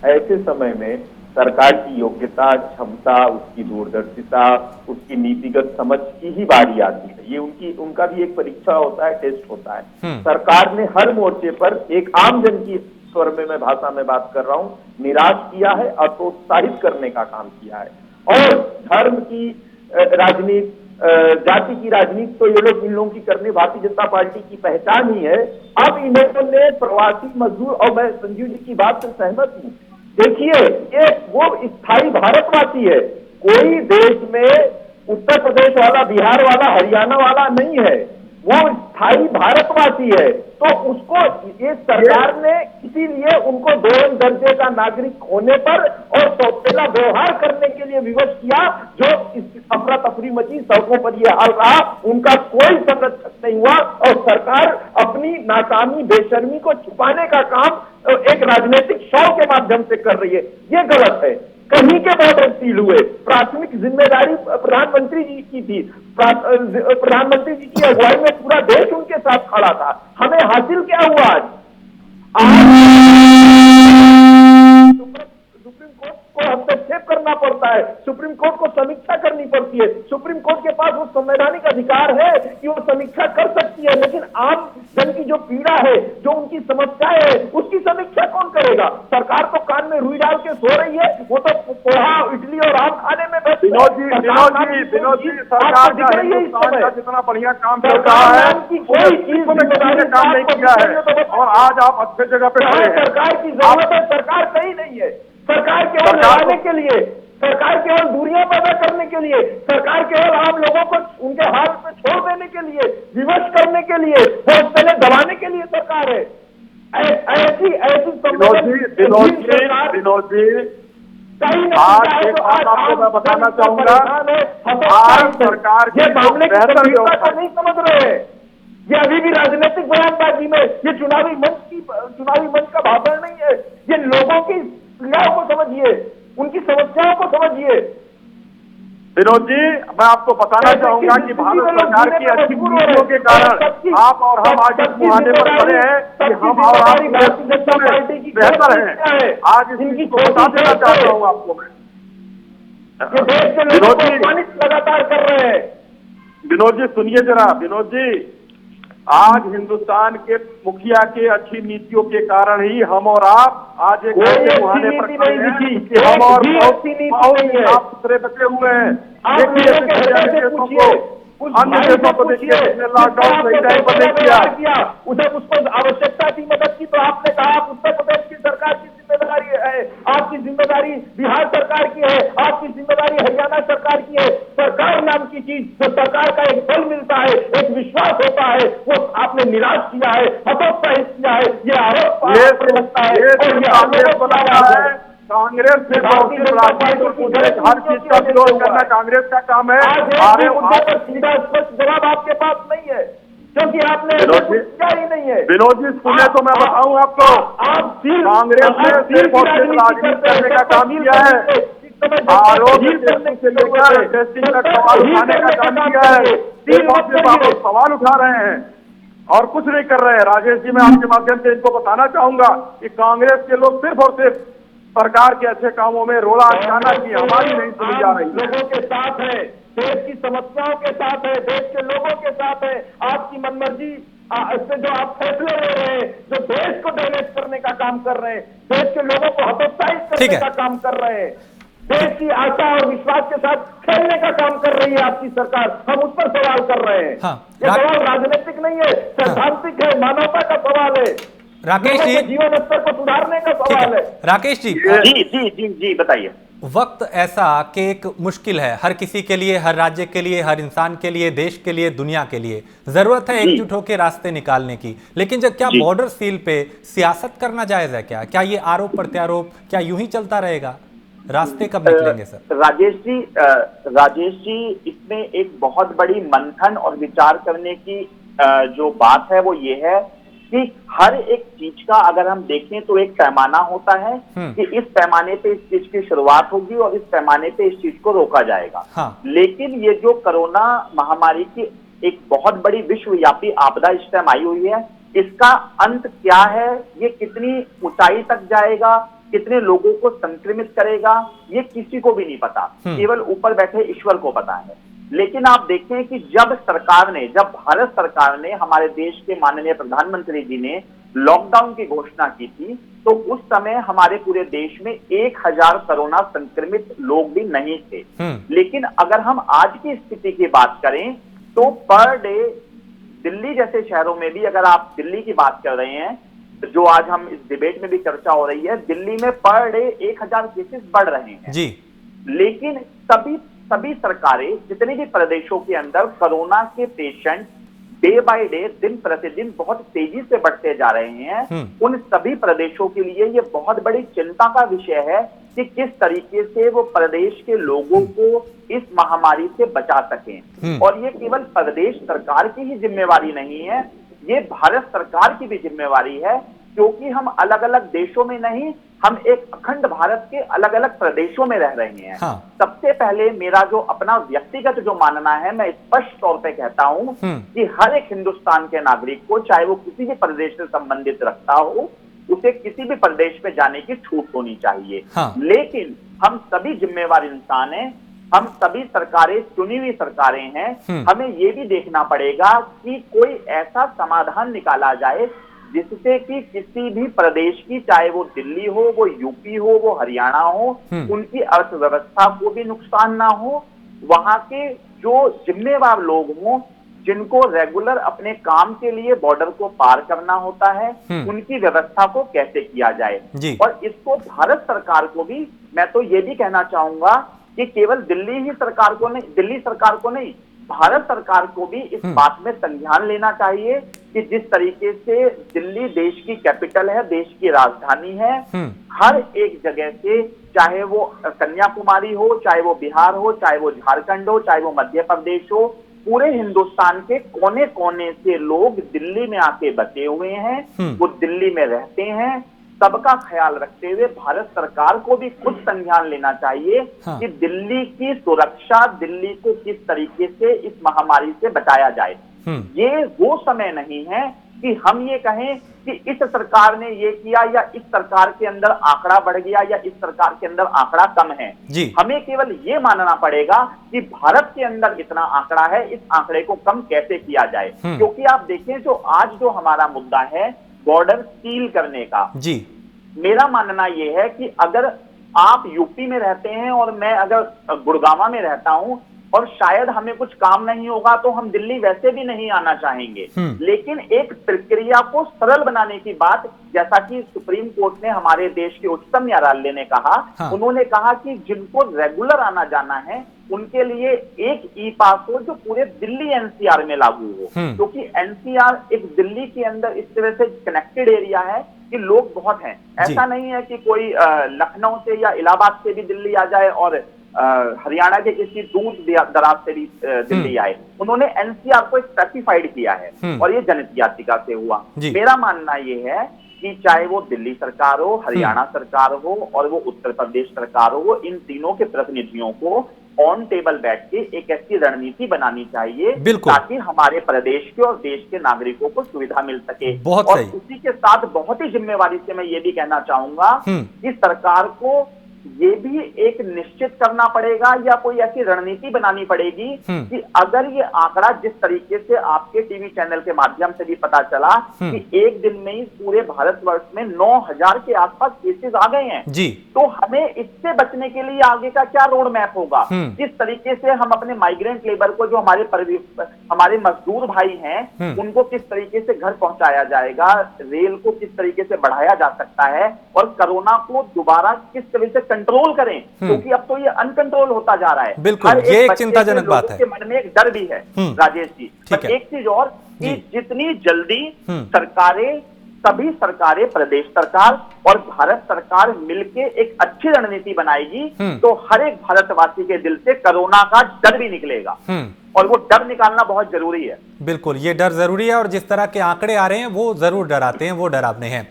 ऐसे समय में सरकार की योग्यता, क्षमता, उसकी दूरदर्शिता, उसकी नीतिगत समझ की ही बारी आती है। ये उनका भी एक परीक्षा होता है, टेस्ट होता है। सरकार ने हर मोर्चे पर एक आम जन की स्वर में, मैं भाषा में बात कर रहा हूं, निराश किया है और प्रोत्साहित करने का काम किया है। और धर्म की राजनीति, जाति की राजनीति तो ये लोग इन लोगों की करने भारतीय जनता पार्टी की पहचान ही है। अब इन्होंने प्रवासी मजदूर, और मैं संजीव जी की बात से सहमत हूं, देखिए ये वो स्थायी भारतवासी है। कोई देश में उत्तर प्रदेश वाला, बिहार वाला, हरियाणा वाला नहीं है, वो स्थायी भारतवासी है। तो उसको ये सरकार ने इसीलिए उनको 2 दर्जे का नागरिक होने पर और सौतेला व्यवहार करने के लिए विवश किया। जो अफरा तफरी मची, सड़कों पर ये हाल रहा, उनका कोई संरक्षक नहीं हुआ। और सरकार अपनी नाकामी, बेशर्मी को छुपाने का काम एक राजनीतिक शो के माध्यम से कर रही है। ये गलत है। कहीं के बॉर्डर सील हुए, प्राथमिक जिम्मेदारी प्रधानमंत्री जी की थी। प्रधानमंत्री जी की अगुवाई में पूरा देश उनके साथ खड़ा था। हमें हासिल क्या हुआ? आज सुप्रीम कोर्ट को हस्तक्षेप करना पड़ता है, सुप्रीम कोर्ट को समीक्षा करनी पड़ती है। सुप्रीम कोर्ट के पास वो संवैधानिक अधिकार है कि वो समीक्षा कर सकती है, लेकिन आम जन की जो पीड़ा है, जो उनकी समस्याएं है, उसकी समीक्षा कौन करेगा? सरकार तो कान में रुई डाल के सो रही है, वो तो पोहा, इडली और आम खाने में बैठी। विनोद जी, सरकार का जितना बढ़िया काम कर रहा है, कोई चीज में काम नहीं किया है, और आज आप अच्छे जगह पे खड़े हैं। सरकार की जरूरत है, सरकार कहीं नहीं है। सरकार केवल लड़ाने के लिए, सरकार केवल दूरियां पैदा करने के लिए, सरकार केवल आम लोगों को उनके हाथ में छोड़ देने के लिए, विवश करने के लिए, हौसले दबाने के लिए सरकार है। ऐसी विनोद जी, आज एक बात आपको मैं बताना चाहूंगा, आज सरकार की बेहतर व्यवस्था नहीं समझ रहे हैं। ये अभी भी राजनीतिक बयानबाजी में, ये चुनावी मंच का भाषण नहीं है। ये लोगों की पीड़ाओं को समझिए, उनकी समस्याओं को समझिए। विनोद जी, मैं आपको बताना चाहूंगा कि भारत सरकार की अच्छी नीतियों के कारण आप और हम आज इस मुहाने पर खड़े हैं कि हम और आप बेहतर हैं। आज इनकी बता देना चाहता हूँ आपको मैं। विनोद जी लगातार कर रहे हैं। विनोद जी सुनिए जरा, विनोद जी आज हिंदुस्तान के मुखिया के अच्छी नीतियों के कारण ही हम और आप आज एक ऐसे मुहाने पर खड़े हैं कि हम और बहुत साफ सुथरे बचे हुए हैं। देखिए देशों को, अन्य देशों को देखिए, लॉकडाउन सही टाइम पर नहीं किया, उधर उसको आवश्यकता थी मदद की, तो आपने कहा उत्तर प्रदेश की सरकार की जिम्मेदारी है, आपकी जिम्मेदारी बिहार सरकार की है, आपकी जिम्मेदारी हरियाणा सरकार की है। सरकार नाम की चीज, जो सरकार का एक बल मिलता है, एक विश्वास होता है, वो आपने निराश किया है, हतोत्साहित किया है। ये आरोप लगता है और ये आरोप बनाया है कांग्रेस से हर चीज का विरोध करना कांग्रेस का काम है। मुद्दे पर सीधा स्पष्ट जवाब आपके पास नहीं है, क्योंकि आपने किया ही नहीं है। विनोद जी सुने तो मैं बताऊं आपको, आप कांग्रेस ने सिर्फ और सिर्फ राजनीति करने का काम किया है, आरोप से लेकर टेस्टिंग तक सवाल उठाने का काम किया है। सिर्फ और सिर्फ आप सवाल उठा रहे हैं और कुछ नहीं कर रहे हैं। राजेश जी, मैं आपके माध्यम से इनको बताना चाहूंगा कि कांग्रेस के लोग सिर्फ और सिर्फ सरकार के अच्छे कामों में रोड़ा अटकाना की हमारी नहीं सुनी जा रही। लोगों के साथ है, देश की समस्याओं के साथ है, देश के लोगों के साथ है। आपकी मनमर्जी से जो आप फैसले ले रहे हैं, जो देश को डैमेज करने का काम कर रहे हैं, देश के लोगों को हतोत्साहित करने का काम कर रहे हैं, देश की आशा और विश्वास के साथ खेलने का काम कर रही है आपकी सरकार। हम उस पर सवाल कर रहे हैं। ये सवाल राजनीतिक नहीं है, सैद्धांतिक है, मानवता का सवाल है, राकेश जी, जीवन स्तर को सुधारने का सवाल है। राकेश जी, जी बताइए। वक्त ऐसा कि एक मुश्किल है हर किसी के लिए, हर राज्य के लिए, हर इंसान के लिए, देश के लिए, दुनिया के लिए। जरूरत है एकजुट होकर रास्ते निकालने की। लेकिन जब क्या बॉर्डर सील पे सियासत करना जायज है? क्या ये आरोप प्रत्यारोप क्या यूं ही चलता रहेगा? रास्ते कब निकलेंगे सर? राजेश जी, इसमें एक बहुत बड़ी मंथन और विचार करने की जो बात है वो ये है कि हर एक चीज का अगर हम देखें तो एक पैमाना होता है कि इस पैमाने पे इस चीज की शुरुआत होगी और इस पैमाने पे इस चीज को रोका जाएगा। लेकिन ये जो कोरोना महामारी की एक बहुत बड़ी विश्वव्यापी आपदा इस टाइम आई हुई है, इसका अंत क्या है, ये कितनी ऊंचाई तक जाएगा, कितने लोगों को संक्रमित करेगा, ये किसी को भी नहीं पता, केवल ऊपर बैठे ईश्वर को पता है। लेकिन आप देखें कि जब भारत सरकार ने, हमारे देश के माननीय प्रधानमंत्री जी ने लॉकडाउन की घोषणा की थी, तो उस समय हमारे पूरे देश में 1000 कोरोना संक्रमित लोग भी नहीं थे। लेकिन अगर हम आज की स्थिति की बात करें तो पर डे दिल्ली जैसे शहरों में भी, अगर आप दिल्ली की बात कर रहे हैं, जो आज हम इस डिबेट में भी चर्चा हो रही है, दिल्ली में पर डे 1000 केसेस बढ़ रहे हैं जी। लेकिन सभी सरकारें, जितने भी प्रदेशों के अंदर कोरोना के पेशेंट डे बाय डे, दिन प्रतिदिन बहुत तेजी से बढ़ते जा रहे हैं, उन सभी प्रदेशों के लिए ये बहुत बड़ी चिंता का विषय है कि किस तरीके से वो प्रदेश के लोगों को इस महामारी से बचा सकें। और ये केवल प्रदेश सरकार की ही जिम्मेवारी नहीं है, ये भारत सरकार की भी जिम्मेवारी है, क्योंकि हम अलग अलग देशों में नहीं, हम एक अखंड भारत के अलग अलग प्रदेशों में रह रहे हैं। सबसे पहले मेरा जो अपना व्यक्तिगत जो मानना है, मैं स्पष्ट तौर पे कहता हूं कि हर एक हिंदुस्तान के नागरिक को, चाहे वो किसी भी प्रदेश से संबंधित रखता हो, उसे किसी भी प्रदेश में जाने की छूट होनी चाहिए। लेकिन हम सभी जिम्मेवार इंसान हैं, हम सभी सरकारें चुनी हुई सरकारें हैं, हमें ये भी देखना पड़ेगा कि कोई ऐसा समाधान निकाला जाए जिससे कि किसी भी प्रदेश की, चाहे वो दिल्ली हो, वो यूपी हो, वो हरियाणा हो, उनकी अर्थव्यवस्था को भी नुकसान ना हो, वहां के जो जिम्मेवार लोग हों, जिनको रेगुलर अपने काम के लिए बॉर्डर को पार करना होता है, उनकी व्यवस्था को कैसे किया जाए। और इसको भारत सरकार को भी, मैं तो ये भी कहना चाहूंगा कि केवल दिल्ली सरकार को नहीं, भारत सरकार को भी इस बात में संज्ञान लेना चाहिए कि जिस तरीके से दिल्ली देश की कैपिटल है, देश की राजधानी है, हर एक जगह से, चाहे वो कन्याकुमारी हो, चाहे वो बिहार हो, चाहे वो झारखंड हो, चाहे वो मध्य प्रदेश हो, पूरे हिंदुस्तान के कोने कोने से लोग दिल्ली में आके बसे हुए हैं, वो दिल्ली में रहते हैं। सबका ख्याल रखते हुए भारत सरकार को भी खुद संज्ञान लेना चाहिए कि दिल्ली की सुरक्षा, दिल्ली को किस तरीके से इस महामारी से बचाया जाए। ये वो समय नहीं है कि हम ये कहें कि इस सरकार ने ये किया या इस सरकार के अंदर आंकड़ा बढ़ गया या इस सरकार के अंदर आंकड़ा कम है। हमें केवल ये मानना पड़ेगा कि भारत के अंदर इतना आंकड़ा है, इस आंकड़े को कम कैसे किया जाए। क्योंकि आप देखें जो हमारा मुद्दा है बॉर्डर सील करने का, मेरा मानना यह है कि अगर आप यूपी में रहते हैं और मैं अगर गुड़गांव में रहता हूं और शायद हमें कुछ काम नहीं होगा तो हम दिल्ली वैसे भी नहीं आना चाहेंगे, लेकिन एक प्रक्रिया को सरल बनाने की बात, जैसा कि सुप्रीम कोर्ट ने हमारे देश के उच्चतम न्यायालय ने कहा, उन्होंने कहा कि जिनको रेगुलर आना जाना है उनके लिए एक ई पास हो जो पूरे दिल्ली एनसीआर में लागू हो, क्योंकि एनसीआर एक दिल्ली के अंदर इस तरह से कनेक्टेड एरिया है कि लोग बहुत हैं। ऐसा नहीं है कि कोई लखनऊ से या इलाहाबाद से भी दिल्ली आ जाए और हरियाणा के किसी दूर दराज से भी दिल्ली आए। उन्होंने एनसीआर को स्पेसिफाइड किया है और ये जनहित याचिका से हुआ। मेरा मानना ये है कि चाहे वो दिल्ली सरकार हो, हरियाणा सरकार हो और वो उत्तर प्रदेश सरकार हो, इन तीनों के प्रतिनिधियों को ऑन टेबल बैठ के एक ऐसी रणनीति बनानी चाहिए ताकि हमारे प्रदेश के और देश के नागरिकों को सुविधा मिल सके। और उसी के साथ बहुत ही जिम्मेवारी से मैं ये भी कहना चाहूंगा कि सरकार को ये भी एक निश्चित करना पड़ेगा या कोई ऐसी रणनीति बनानी पड़ेगी कि अगर ये आंकड़ा जिस तरीके से आपके टीवी चैनल के माध्यम से भी पता चला कि एक दिन में ही पूरे भारतवर्ष में 9000 के आसपास केसेस आ गए हैं, तो हमें इससे बचने के लिए आगे का क्या रोड मैप होगा, किस तरीके से हम अपने माइग्रेंट लेबर को, जो हमारे मजदूर भाई हैं, उनको किस तरीके से घर पहुंचाया जाएगा, रेल को किस तरीके से बढ़ाया जा सकता है और कोरोना को दोबारा किस तरह से कंट्रोल करें, क्योंकि अब तो ये अनकंट्रोल होता जा रहा है। बिल्कुल, ये एक चिंताजनक बात है। मन में एक डर भी है राजेश जी। एक चीज और कि जितनी जल्दी सभी सरकारें, प्रदेश सरकार और भारत सरकार मिलके एक अच्छी रणनीति बनाएगी तो हर एक भारतवासी के दिल से कोरोना का डर भी निकलेगा और वो डर निकालना बहुत जरूरी है। बिल्कुल, ये डर जरूरी है और जिस तरह के आंकड़े आ रहे हैं वो जरूर डराते हैं, वो डरावने हैं।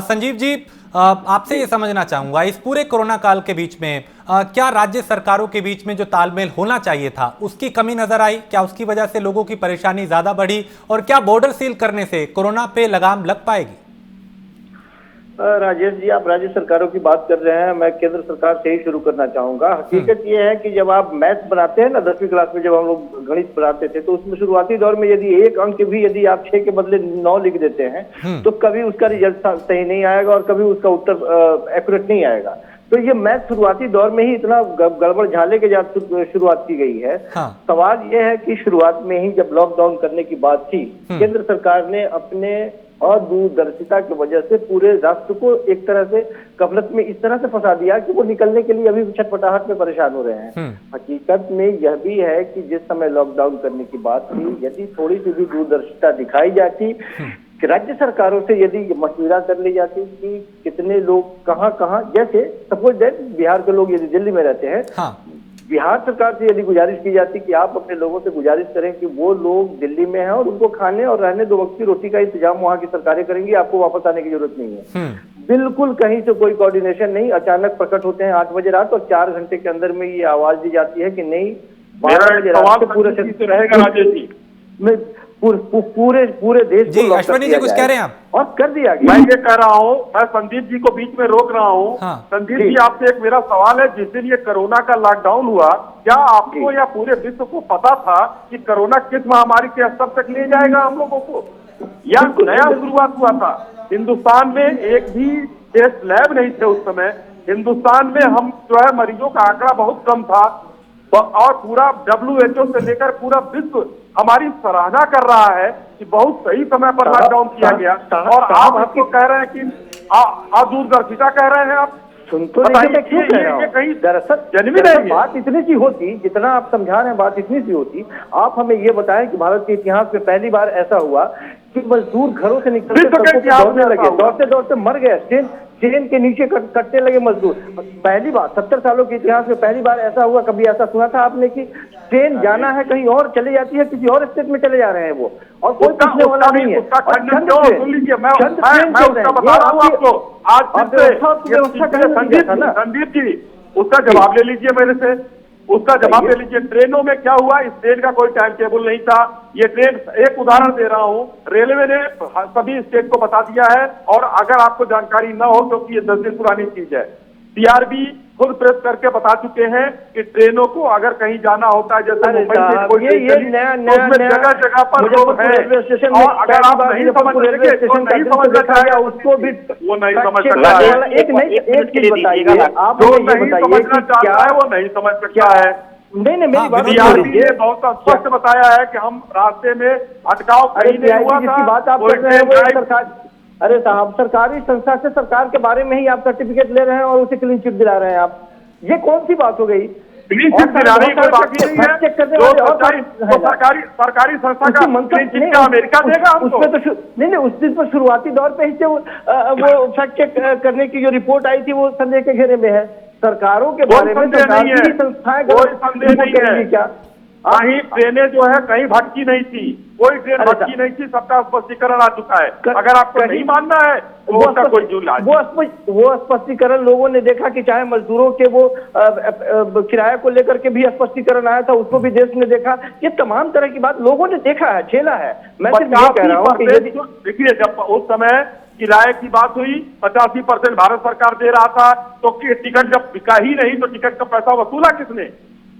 संजीव जी, आपसे ये समझना चाहूंगा, इस पूरे कोरोना काल के बीच में क्या राज्य सरकारों के बीच में जो तालमेल होना चाहिए था उसकी कमी नजर आई? क्या उसकी वजह से लोगों की परेशानी ज्यादा बढ़ी और क्या बॉर्डर सील करने से कोरोना पे लगाम लग पाएगी? राजेश जी, आप राज्य सरकारों की बात कर रहे हैं, मैं केंद्र सरकार से ही शुरू करना चाहूंगा। हकीकत ये है कि जब आप मैथ्स बनाते हैं ना, 10वीं क्लास में जब हम लोग गणित पढ़ाते थे तो उसमें शुरुआती दौर में यदि एक अंक भी यदि आप 6 के बदले 9 लिख देते हैं तो कभी उसका रिजल्ट सही नहीं आएगा और कभी उसका उत्तर एक्यूरेट नहीं आएगा। तो ये मैथ शुरुआती दौर में ही इतना गड़बड़ झाले के साथ शुरुआत की गई है। सवाल ये है कि शुरुआत में ही जब लॉकडाउन करने की बात थी, केंद्र सरकार ने अपने और दूरदर्शिता की वजह से पूरे राष्ट्र को एक तरह से गफलत में इस तरह से फंसा दिया कि वो निकलने के लिए अभी छटपटाहट में परेशान हो रहे हैं। हकीकत में यह भी है कि जिस समय लॉकडाउन करने की बात थी, यदि थोड़ी सी भी दूरदर्शिता दिखाई जाती, राज्य सरकारों से यदि मशविरा कर ली जाती कि कितने लोग कहाँ, जैसे सपोज दैट बिहार के लोग यदि दिल्ली में रहते हैं, बिहार सरकार से यदि गुजारिश की जाती कि आप अपने लोगों से गुजारिश करें कि वो लोग दिल्ली में हैं और उनको खाने और रहने 2 वक्त की रोटी का इंतजाम वहां की सरकारें करेंगी, आपको वापस आने की जरूरत नहीं है। बिल्कुल कहीं से कोई कोऑर्डिनेशन नहीं, अचानक प्रकट होते हैं 8 बजे रात और 4 घंटे के अंदर में ये आवाज दी जाती है कि नहीं 12 बजे रात से पूरे रहेगा। राजेश जी, पूरे देश को अश्वनी जी कुछ कह रहे हैं आप? और कर दिया गया। मैं ये कह रहा हूँ, मैं संदीप जी को बीच में रोक रहा हूँ। संदीप जी, आपसे एक मेरा सवाल है, जिस दिन ये कोरोना का लॉकडाउन हुआ, क्या आपको या पूरे विश्व को पता था कि कोरोना किस महामारी के स्तर तक ले जाएगा हम लोगों को, या नया शुरुआत हुआ था? हिंदुस्तान में एक भी टेस्ट लैब नहीं थे उस समय। हिंदुस्तान में हम जो है मरीजों का आंकड़ा बहुत कम था और पूरा WHO से लेकर पूरा विश्व हमारी सराहना कर रहा है कि बहुत सही समय पर लॉकडाउन किया गया, और आप हमको कह रहे हैं कि दूरदर्शिता कह रहे हैं। आप सुन तो नहीं, दरअसल बात इतनी सी होती, जितना आप समझा रहे हैं बात इतनी सी होती। आप हमें ये बताएं कि भारत के इतिहास में पहली बार ऐसा हुआ कि मजदूर घरों से निकलते दौड़ने लगे, दौड़ते मर गए, ट्रेन के नीचे कटने लगे मजदूर। पहली बार 70 सालों के इतिहास में पहली बार ऐसा हुआ। कभी ऐसा सुना था आपने कि ट्रेन जाना है कहीं और चले जाती है, किसी और स्टेट में चले जा रहे हैं वो, और कोई पूछने वाला नहीं है। संदीप जी, उसका जवाब ले लीजिए मेरे से। उसका जवाब दे लीजिए। ट्रेनों में क्या हुआ, इस ट्रेन का कोई टाइम टेबल नहीं था। ये ट्रेन, एक उदाहरण दे रहा हूं, रेलवे ने सभी स्टेट को बता दिया है, और अगर आपको जानकारी ना हो क्योंकि ये 10 दिन पुरानी चीज है, सीआरबी खुद प्रेस करके बता चुके हैं कि ट्रेनों को अगर कहीं जाना होता है, जैसे मुंबई से कोई ट्रेन चली, तो उसमें जगह जगह पर लोग हैं, और अगर आप नहीं समझ सके तो नहीं समझ सकता है, उसको भी वो नहीं समझ सकता है। एक चीज बताइए, आप जो नहीं समझना चाहता है वो नहीं समझ सकता है। नहीं, मेरी बात सीआरपी ने बहुत स्पष्ट बताया है कि हम रास्ते में अटकाव कहीं नहीं हुआ था। जिसकी बात आप कर रहे हैं वो सरकार, अरे साहब, सरकारी संस्था से सरकार के बारे में ही आप सर्टिफिकेट ले रहे हैं और उसे क्लीन चिट दिला रहे हैं आप। ये कौन सी बात हो गई? क्लीन चिट दिलाने की कोई बात ही नहीं है। सरकारी संस्था का क्लीन चिट क्या अमेरिका देगा हमको? उसमें तो नहीं, उस दिन पर शुरुआती दौर पे ही वो फैक्ट चेक करने की जो रिपोर्ट आई थी वो संदेह के घेरे में है। सरकारों के बारे में सरकारी संस्थाएं कोई संदेह नहीं है क्या? कहीं ट्रेनें जो है कहीं भटकी नहीं थी, कोई ट्रेन भटकी नहीं थी, सबका स्पष्टीकरण आ चुका है। अगर आपको नहीं मानना है तो उसका कोई वो स्पष्टीकरण लोगों ने देखा कि चाहे मजदूरों के वो किराए को लेकर के भी स्पष्टीकरण आया था, उसको भी देश ने देखा। ये तमाम तरह की बात लोगों ने देखा है, झेला है। मैं सिर्फ ये कह रहा हूँ कि देखिए, जब उस समय किराए की बात हुई 85% भारत सरकार दे रहा था, तो टिकट जब बिका ही नहीं तो टिकट का पैसा वसूला किसने?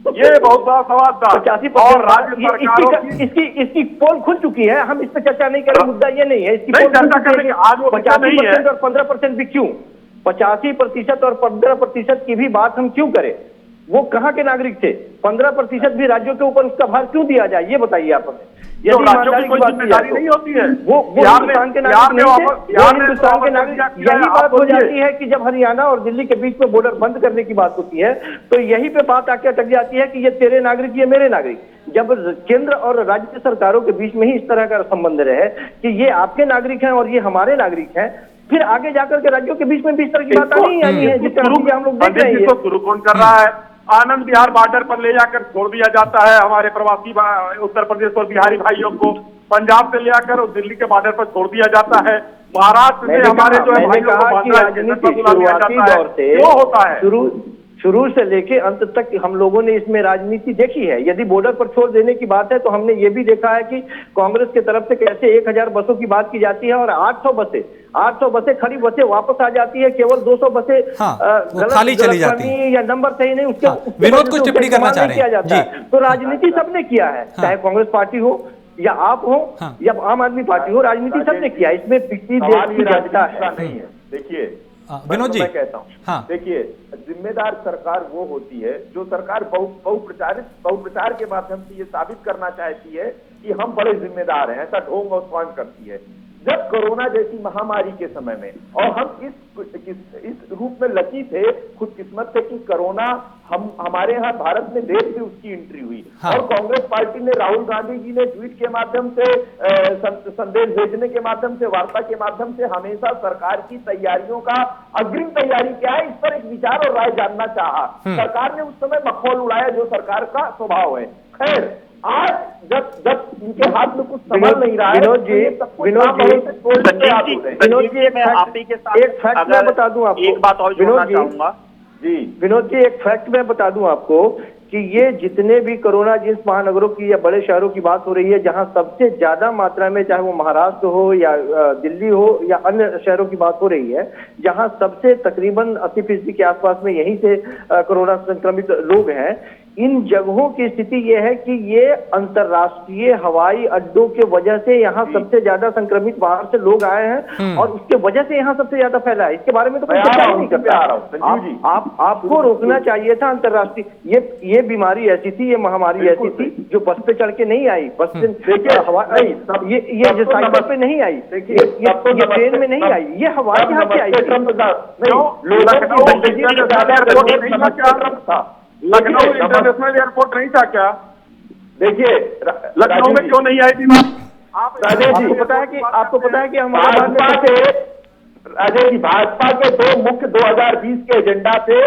ये बहुत बड़ा सवाल था। 50% और राज्य सरकारों इसकी पोल खुल चुकी है, हम इस पे चर्चा नहीं करें, मुद्दा ये नहीं है। इसकी पोल चर्चा करने की आज वो 50% और 15% भी क्यों? 85% और 15% की भी बात हम क्यों करें? वो कहाँ के नागरिक थे? 15% भी राज्यों के ऊपर उसका भार क्यों दिया जाए, ये बताइए आप हमें। यदि ईमानदारी की जिम्मेदारी नहीं होती है, वो हिंदुस्तान के नागरिक नहीं थे, वो हिंदुस्तान के नागरिक। यही बात हो जाती है कि जब हरियाणा और दिल्ली के बीच में बॉर्डर बंद करने की बात होती है तो यही पे बात आके अटक जाती है कि ये तेरे नागरिक, ये मेरे नागरिक। जब केंद्र और राज्य सरकारों के बीच में ही इस तरह का संबंध रहे कि ये आपके नागरिक हैं और ये हमारे नागरिक हैं, फिर आगे जाकर के राज्यों के बीच में भी इस तरह की बात नहीं आई है जिसका हम लोग देख रहे हैं। शुरू कौन कर रहा है? आनंद विहार बॉर्डर पर ले जाकर छोड़ दिया जाता है हमारे प्रवासी उत्तर प्रदेश और बिहारी भाइयों को। पंजाब से ले आकर और दिल्ली के बॉर्डर पर छोड़ दिया जाता है। महाराष्ट्र से हमारे जो है भाइयों को राजनीति शुरुआती दौर से वो होता है, शुरू से लेके अंत तक हम लोगों ने इसमें राजनीति देखी है। यदि बॉर्डर पर छोड़ देने की बात है तो हमने ये भी देखा है कि कांग्रेस की तरफ से कैसे 1000 बसों की बात की जाती है और 800 बसें खड़ी बसें वापस आ जाती है, केवल 200 बसें खाली चली जाती है या नंबर सही नहीं, उसके विनोद कुछ टिप्पणी करना चाह रहे हैं। तो राजनीति सबने किया है, चाहे कांग्रेस पार्टी हो या आप हो या आम आदमी पार्टी हो, राजनीति सबने किया। इसमें पिछली देश की जनता नहीं है। देखिए विनोद जी, मैं कहता हूँ, देखिए, जिम्मेदार सरकार वो होती है जो सरकार बहुप्रचार के माध्यम से ये साबित करना चाहती है कि हम बड़े जिम्मेदार हैं, ऐसा ढोंग और स्वांग करती है। जब कोरोना जैसी महामारी के समय में, और हम इस रूप में लकी थे, खुशकिस्मत थे कि कोरोना हमारे यहाँ भारत में देश में उसकी एंट्री हुई। और कांग्रेस पार्टी ने, राहुल गांधी जी ने ट्वीट के माध्यम से, संदेश भेजने के माध्यम से, वार्ता के माध्यम से हमेशा सरकार की तैयारियों का, अग्रिम तैयारी क्या है इस पर एक विचार और राय जानना चाहा। सरकार ने उस समय मखौल उड़ाया जो सरकार का स्वभाव है। खैर, आज जब इनके हाथ में कुछ संभल नहीं रहा है, विनोद जी मैं आपके साथ एक फैक्ट मैं बता दूं आपको, एक बात और जोड़ना चाहूंगा जी विनोद जी, एक फैक्ट मैं बता दूं आपको कि ये जितने भी कोरोना जिन महानगरों की या बड़े शहरों की बात हो रही है, जहां सबसे ज्यादा मात्रा में, चाहे वो महाराष्ट्र हो या दिल्ली हो या अन्य शहरों की बात हो रही है, जहां सबसे तकरीबन 80% के आसपास में यहीं से कोरोना संक्रमित लोग हैं, इन जगहों की स्थिति यह है कि ये अंतर्राष्ट्रीय हवाई अड्डों के वजह से यहाँ सबसे ज्यादा संक्रमित बाहर से लोग आए हैं और उसके वजह से यहाँ सबसे ज्यादा फैला है। इसके बारे में तो कोई चर्चा नहीं करता। आपको रोकना चाहिए था अंतर्राष्ट्रीय। ये बीमारी ऐसी थी, ये महामारी ऐसी थी जो बस पे चढ़ के नहीं आई, बस से ये जो साइकिल पे नहीं आई, ये ट्रेन में नहीं आई, ये हवाई जहाज पे आई था। लखनऊ इंटरनेशनल एयरपोर्ट नहीं था क्या? देखिए, लखनऊ में क्यों नहीं आई थी बात? आपको पता है कि हमारे राजेश जी, भाजपा के दो मुख्य 2020 के एजेंडा थे,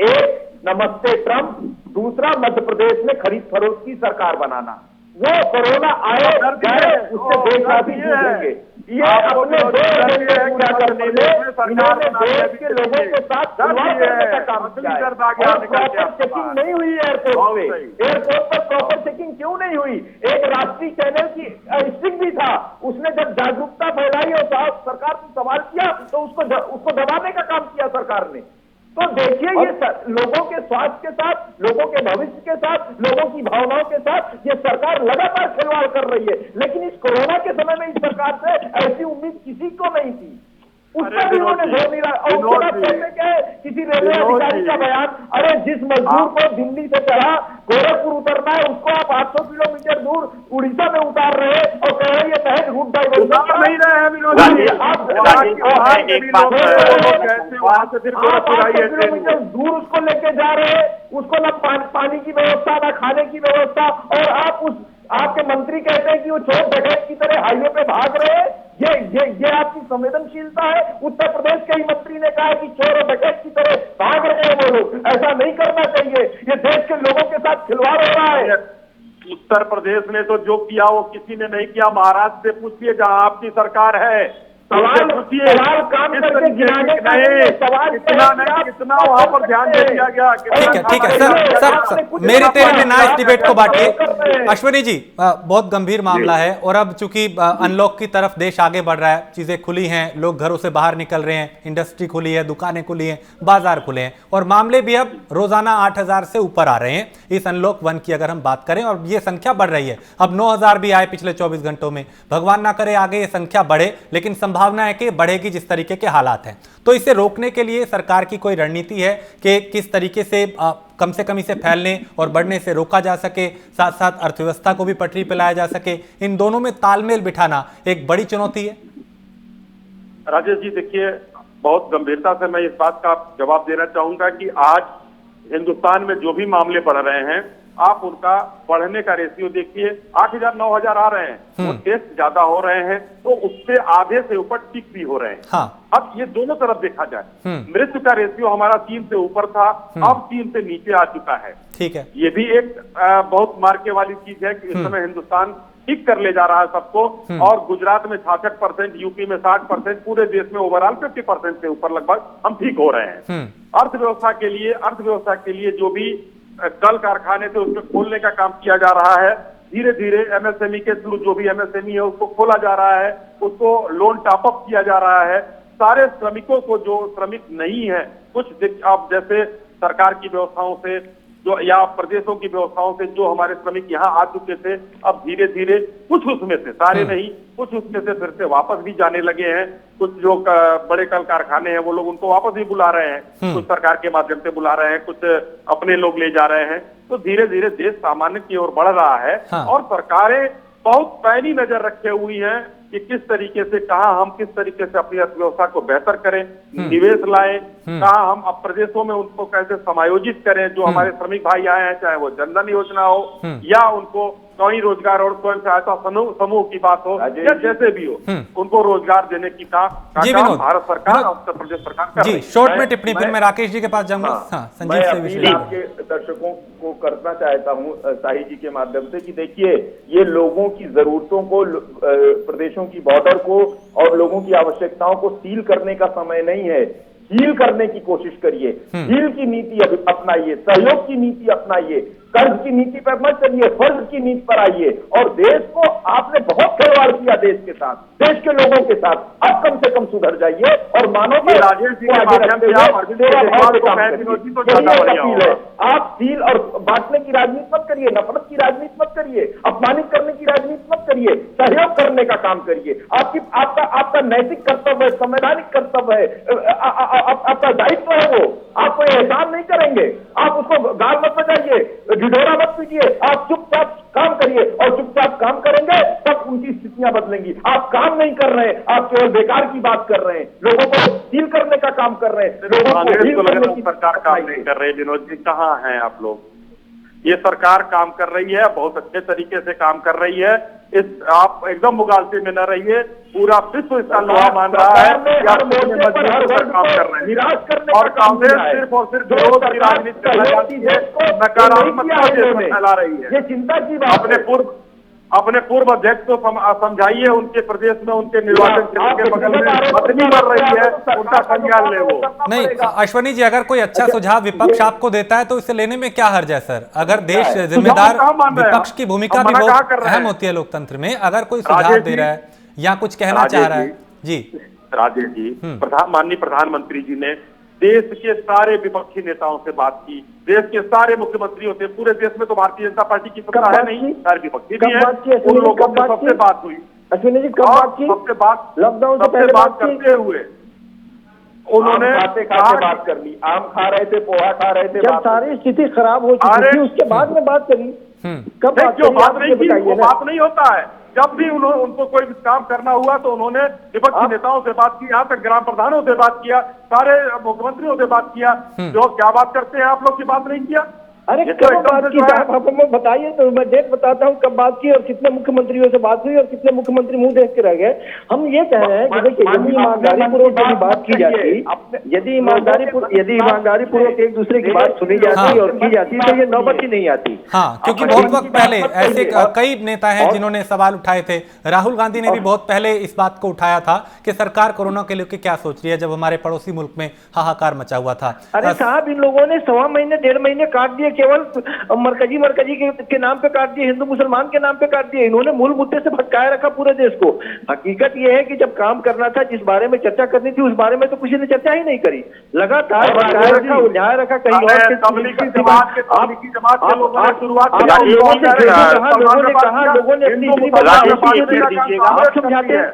एक नमस्ते ट्रंप, दूसरा मध्य प्रदेश में खरीद फरोख्त की सरकार बनाना। वो कोरोना आए गए उससे देशवासी पूछेंगे। ये अपने पूरा करने में इन्होंने देश के लोगों के साथ खिलवाड़ करने का काम किया है। और प्रॉपर चेकिंग नहीं हुई एयरपोर्ट पे, एयरपोर्ट पर प्रॉपर चेकिंग क्यों नहीं हुई? एक राष्ट्रीय चैनल की स्टिक भी था, उसने जब जागरूकता फैलाई और सरकार ने सवाल किया तो उसको दबाने का काम किया सरकार ने। तो देखिए ये लोगों के स्वास्थ्य के साथ, लोगों के भविष्य के साथ, लोगों की भावनाओं के साथ ये सरकार लगातार खिलवाड़ कर रही है। लेकिन इस कोरोना के समय में इस सरकार से ऐसी उम्मीद किसी को नहीं थी। उस पर भी उन्होंने जोर नहीं रहा। और उसके बाद कहते क्या है, किसी रेलवे अधिकारी का बयान, अरे जिस मजदूर को दिल्ली से चढ़ा गोरखपुर उतरना है उसको आप 800 किलोमीटर दूर उड़ीसा में उतार रहे हैं और कह रहे हैं ये महज रूट डाइवर्जन नहीं रहे हैं विनोद जी। आप 800 किलोमीटर दूर उसको लेके जा रहे हैं, उसको न पानी की व्यवस्था न खाने की व्यवस्था, और आप आपके मंत्री कहते हैं कि वो चोर डकैत की तरह हाईवे पे भाग रहे हैं। ये आपकी संवेदनशीलता है? उत्तर प्रदेश के ही मंत्री ने कहा है कि चोर और डकैत की तरह भाग रहे हैं वो लोग, ऐसा नहीं करना चाहिए। ये देश के लोगों के साथ खिलवाड़ हो रहा है। उत्तर प्रदेश ने तो जो किया वो किसी ने नहीं किया। महाराष्ट्र से पूछिए जहां आपकी सरकार है, सवाल काम करके गिनाने का सवाल कितना वहां पर ध्यान दे दिया गया। ठीक है सर मेरे तेरे में ना इस डिबेट को बांटिए। अश्विनी जी, बहुत गंभीर मामला है और अब चूंकि अनलॉक की तरफ देश आगे बढ़ रहा है, चीजें खुली हैं, लोग घरों से बाहर निकल रहे हैं, इंडस्ट्री खुली है, दुकानें खुली हैं, बाजार खुले हैं और मामले भी अब रोजाना 8,000 से ऊपर आ रहे हैं। इस अनलॉक 1 की अगर हम बात करें और ये संख्या बढ़ रही है, अब 9,000 भी आए पिछले 24 घंटों में। भगवान ना करे आगे ये संख्या बढ़े, लेकिन संभावना है कि बढ़ेगी जिस तरीके के हालात हैं। तो इसे रोकने के लिए सरकार की कोई रणनीति है कि किस तरीके से कम इसे फैलने और बढ़ने से रोका जा सके, साथ साथ अर्थव्यवस्था को भी पटरी पे लाया जा सके? इन दोनों में तालमेल बिठाना एक बड़ी चुनौती है। राजेश जी देखिए, बहुत गंभीरता से मैं इस बात का जवाब देना चाहूंगा कि आज हिंदुस्तान में जो भी मामले बढ़ रहे हैं, आप उनका बढ़ने का रेशियो देखिए, 8,000 9,000 आ रहे हैं, वो टेस्ट ज्यादा हो रहे हैं, तो उससे आधे से ऊपर टिक भी हो रहे हैं। हाँ। अब ये दोनों तरफ देखा जाए, मृत्यु का रेशियो हमारा 3 से ऊपर था, अब 3 से नीचे आ चुका है। ठीक है, ये भी एक बहुत मार्के वाली चीज है कि इस समय हिंदुस्तान ठीक कर ले जा रहा है सबको। और गुजरात में 66%, यूपी में 60%, पूरे देश में ओवरऑल 50% से ऊपर लगभग हम ठीक हो रहे हैं। अर्थव्यवस्था के लिए जो भी कल कारखाने थे उसमें खोलने का काम किया जा रहा है। धीरे धीरे एमएसएमई के थ्रू जो भी एमएसएमई है उसको खोला जा रहा है, उसको लोन टॉपअप किया जा रहा है। सारे श्रमिकों को जो श्रमिक नहीं है, कुछ अब जैसे सरकार की व्यवस्थाओं से जो या प्रदेशों की व्यवस्थाओं से जो हमारे श्रमिक यहाँ आ चुके थे, अब धीरे धीरे कुछ उसमें से, सारे नहीं, कुछ उसमें से फिर से वापस भी जाने लगे हैं। कुछ जो बड़े कल कारखाने हैं वो लोग उनको वापस भी बुला रहे हैं, कुछ सरकार के माध्यम से बुला रहे हैं, कुछ अपने लोग ले जा रहे हैं। तो धीरे धीरे देश सामान्य की ओर बढ़ रहा है। और सरकारें बहुत पैनी नजर रखे हुई हैं कि किस तरीके से, कहाँ हम किस तरीके से अपनी अर्थव्यवस्था को बेहतर करें, निवेश लाएं, कहाँ हम अब प्रदेशों में उनको कैसे समायोजित करें। जो हमारे श्रमिक भाई आए हैं, चाहे वो जनधन योजना हो या उनको कहीं रोजगार और स्वयं सहायता समूह की बात हो या जैसे भी हो, उनको रोजगार देने की काम भारत सरकार और उत्तर प्रदेश सरकार कर रही है। शॉर्ट में टिप्पणी, फिर मैं राकेश जी के पास जाऊंगा। संजीव से आपके दर्शकों को करना चाहता हूँ शाही जी के माध्यम से कि देखिए, ये लोगों की जरूरतों को, प्रदेशों की बॉर्डर को और लोगों की आवश्यकताओं को सील करने का समय नहीं है। हील करने की कोशिश करिए, हील की नीति अपनाइए, सहयोग की नीति अपनाइए, कर्ज की नीति पर मत चलिए, फर्ज की नीति पर आइए। और देश को आपने बहुत खिलवाड़ किया, देश के साथ, देश के लोगों के साथ, अब कम से कम सुधर जाइए और मानो कि राजेश जी के माध्यम से आप सील और बांटने की राजनीति मत करिए, नफरत की राजनीति मत करिए, अपमानित करने की राजनीति मत करिए, सहयोग करने का काम करिए। आपका नैतिक कर्तव्य है, संवैधानिक कर्तव्य है, आपका दायित्व है वो। आप कोई एहसान नहीं करेंगे, आप उसको गाल मत बजाइए, ढिढोरा मत पीजिए, आप चुपचाप काम करिए और चुपचाप काम करेंगे तब उनकी स्थितियां बदलेंगी। आप काम नहीं कर रहे हैं, आप केवल बेकार की बात कर रहे हैं, लोगों को सील करने का काम कर रहे हैं, लोगों को सरकार काम नहीं कर रहे। विनोद जी, कहाँ हैं आप लोग? ये सरकार काम कर रही है, बहुत अच्छे तरीके से काम कर रही है। आप एकदम मुगालते में न रहिए, पूरा विश्व इसका लोहा मान रहा है कि आप काम कर रहे हैं। और कांग्रेस सिर्फ और सिर्फ विरोध की राजनीति कर रही है, नकारात्मकता फैला रही है। ये चिंता की बात अपने अपने पूर्व अध्यक्ष को समझाइए, उनके प्रदेश में उनके निर्वाचन क्षेत्र के बगल में पत्नी मर रही है, उनका संज्ञान ले वो। नहीं अश्वनी जी, अगर कोई अच्छा सुझाव विपक्ष आपको देता है तो इसे लेने में क्या हर्ज है सर? अगर देश जिम्मेदार, विपक्ष की भूमिका भी बहुत अहम होती है लोकतंत्र में। अगर कोई सुझाव दे रहा है या कुछ कहना चाह रहा है जी। राजेश जी, माननीय प्रधानमंत्री जी ने देश के सारे विपक्षी नेताओं से बात की, देश के सारे मुख्यमंत्रियों से, पूरे देश में तो भारतीय जनता पार्टी की सत्ता है नहीं, सारे विपक्षी भी है, उन लोगों से सबसे बात हुई। अश्विनी जी कब बात की? सबसे बात, लॉकडाउन से पहले बात करते हुए उन्होंने बात कर ली, आम खा रहे थे, पोहा खा रहे थे, जब सारी स्थिति खराब हो चुकी थी उसके बाद में बात करी। कब बात नहीं की? वो बात नहीं होता है। जब भी उनको कोई काम करना हुआ तो उन्होंने विपक्षी नेताओं से बात की, यहाँ तक ग्राम प्रधानों से बात किया, सारे मुख्यमंत्रियों से बात किया। जो क्या बात करते हैं आप लोग की बात नहीं किया? अरे कब बात की आप हमें बताइए तो मैं डेट बताता हूँ कब बात की और कितने मुख्यमंत्रियों से बात हुई और कितने मुख्यमंत्री मुंह देख के रह गए। हम ये कह रहे हैं कि देखिए, यदि ईमानदारी पूर्वक यदि बात की जाती, यदि ईमानदारी पूर्वक एक दूसरे की बात सुनी जाती और की जाती तो ये नौबत ही नहीं आती। हाँ, क्योंकि बहुत वक्त पहले ऐसे कई नेता हैं जिन्होंने सवाल उठाए थे। राहुल गांधी ने भी बहुत पहले इस बात को उठाया था कि सरकार कोरोना के लेकर क्या सोच रही है, जब हमारे पड़ोसी मुल्क में हाहाकार मचा हुआ था। अरे साहब, इन लोगों ने 1.25 महीने 1.5 महीने काट दिए, केवल मरकजी के नाम पे काट दिए, हिंदू मुसलमान के नाम पे काट दिए। इन्होंने मूल मुद्दे से भटकाए रखा पूरे देश को। हकीकत यह है कि जब काम करना था, जिस बारे में चर्चा करनी थी, उस बारे में तो किसी ने चर्चा ही नहीं करी। लगातार भटकाए रखा, उलझाए रखा, कहीं और लोगों ने समझाते हैं।